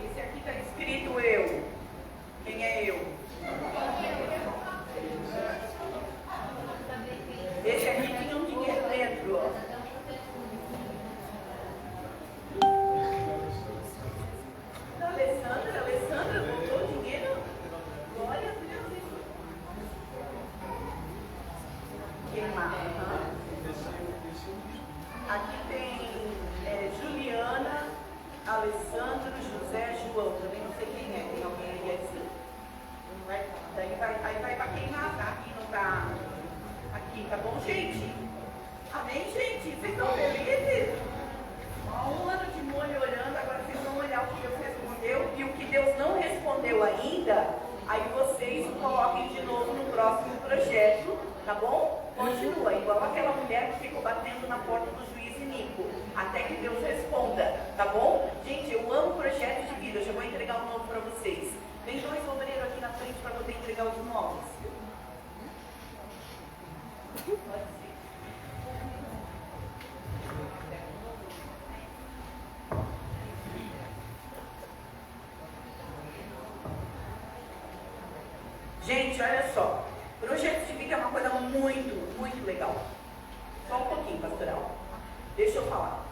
Esse aqui está escrito eu. Quem é eu? Esse aqui tinha um dinheiro dentro, ó. Alessandro José João, também não sei quem é, tem alguém aí assim? Não vai, daí vai para queimar, tá? Aqui não tá. Aqui, tá bom, gente? Amém, gente? Vocês estão felizes? Há um ano de molho orando, agora vocês vão olhar o que Deus respondeu e o que Deus não respondeu ainda, aí vocês coloquem de novo no próximo projeto, tá bom? Continua, igual aquela mulher que ficou batendo na porta do juiz Nico, até que Deus responda, tá bom? Gente, eu amo projeto de vida, eu já vou entregar um novo para vocês. Tem 2 obreiros aqui na frente para poder entregar os novos. Pode ser. Gente, olha só, projeto de vida é uma coisa muito, muito legal. Só um pouquinho, pastoral. Deixa eu falar.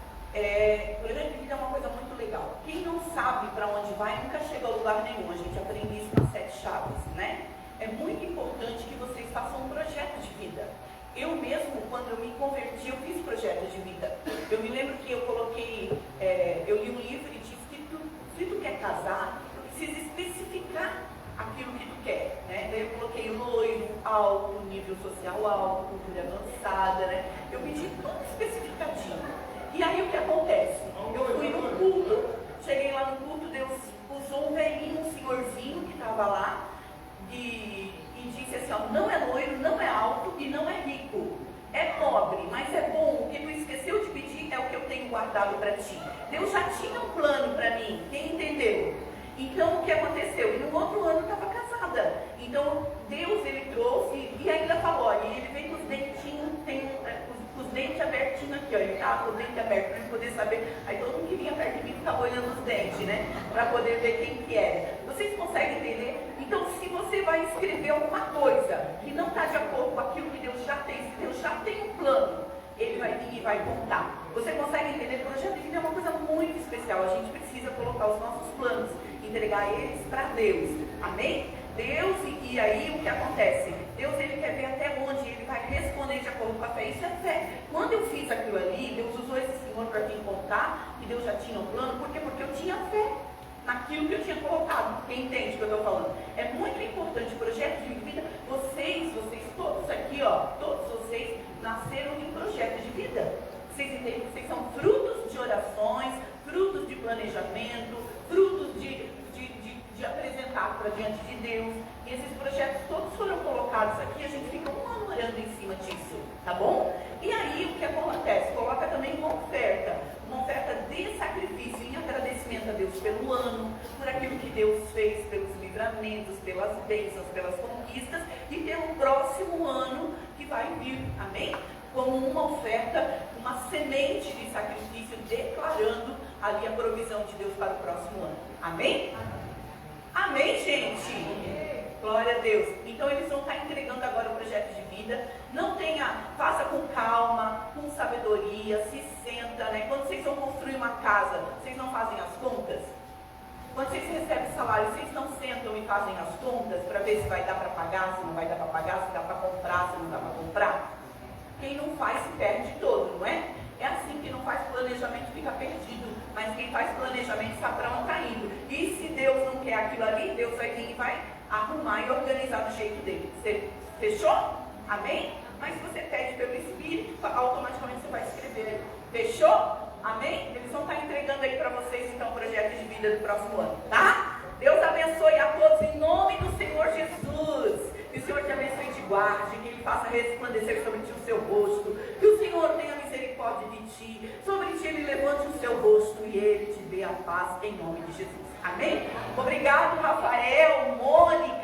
Projeto de vida é uma coisa muito legal. Quem não sabe para onde vai nunca chega a lugar nenhum. A gente aprende isso nas 7 chaves, né? É muito importante que vocês façam um projeto de vida. Eu mesmo, quando eu me converti, eu fiz projeto de vida. Eu me lembro que eu coloquei, eu li um livro e disse que se tu quer casar, tu precisa especificar aquilo que tu quer, né? Daí eu coloquei loiro, alto, nível social alto, cultura avançada, né? Eu pedi tudo especificadinho. E aí o que acontece? Eu fui no culto, cheguei lá no culto, Deus usou um velhinho, um senhorzinho que estava lá e disse assim, ó, não é loiro, não é alto e não é rico. É pobre, mas é bom. O que tu esqueceu de pedir é o que eu tenho guardado para ti. Deus já tinha um plano para mim, quem entendeu? Então o que aconteceu? E no outro ano eu estava casada. Então Deus, ele trouxe e ainda falou, olha, ele vem com os dentinhos, tem os dentes abertinhos aqui, ó, ele estava com o dente aberto para poder saber. Aí todo mundo que vinha perto de mim ficava olhando os dentes, né? Para poder ver quem que era. Vocês conseguem entender? Então se você vai escrever alguma coisa que não está de acordo com aquilo que Deus já tem, se Deus já tem um plano, ele vai vir e vai contar. Você consegue entender? O projeto de vida é uma coisa muito especial. A gente precisa colocar os nossos planos, entregar eles para Deus. Amém? Deus, e aí o que acontece? Deus, ele quer ver até onde ele vai responder de acordo com a fé. Isso é fé. Quando eu fiz aquilo ali, Deus usou esse senhor para me contar que Deus já tinha um plano. Por quê? Porque eu tinha fé naquilo que eu tinha colocado. Quem entende o que eu estou falando? É muito importante o projeto de vida. Vocês todos aqui, ó, todos vocês nasceram de um projeto de vida. Vocês entendem? Vocês são frutos de orações, frutos de planejamento, frutos de apresentar para diante de Deus. E esses projetos todos foram colocados aqui, a gente fica um ano orando em cima disso, tá bom? E aí o que acontece? Coloca também uma oferta de sacrifício em agradecimento a Deus pelo ano, por aquilo que Deus fez, pelos livramentos, pelas bênçãos, pelas conquistas e pelo próximo ano que vai vir, amém? Como uma oferta, uma semente de sacrifício, declarando ali a provisão de Deus para o próximo ano, amém? Amém, gente? Glória a Deus. Então eles vão estar entregando agora o projeto de vida. Não faça com calma, com sabedoria, se senta, né? Quando vocês vão construir uma casa, vocês não fazem as contas? Quando vocês recebem salário, vocês não sentam e fazem as contas para ver se vai dar para pagar, se não vai dar para pagar, se dá para comprar, se não dá para comprar? Quem não faz se perde todo, não é? É assim, que não faz planejamento fica perdido, mas quem faz planejamento sabe para onde está indo. E se Deus não quer aquilo ali, Deus vai vir e vai arrumar e organizar do jeito dele. Você fechou? Amém? Mas se você pede pelo Espírito, automaticamente você vai escrever. Fechou? Amém? Eles vão estar entregando aí para vocês então o projeto de vida do próximo ano, tá? Deus abençoe a todos em nome do Senhor Jesus. Que o Senhor te abençoe e te guarde, que Ele faça resplandecer sobre ti o seu rosto, que o Senhor tenha misericórdia de ti, sobre ti Ele levante o seu rosto e Ele te dê a paz em nome de Jesus. Amém? Obrigado, Rafael, Mônica.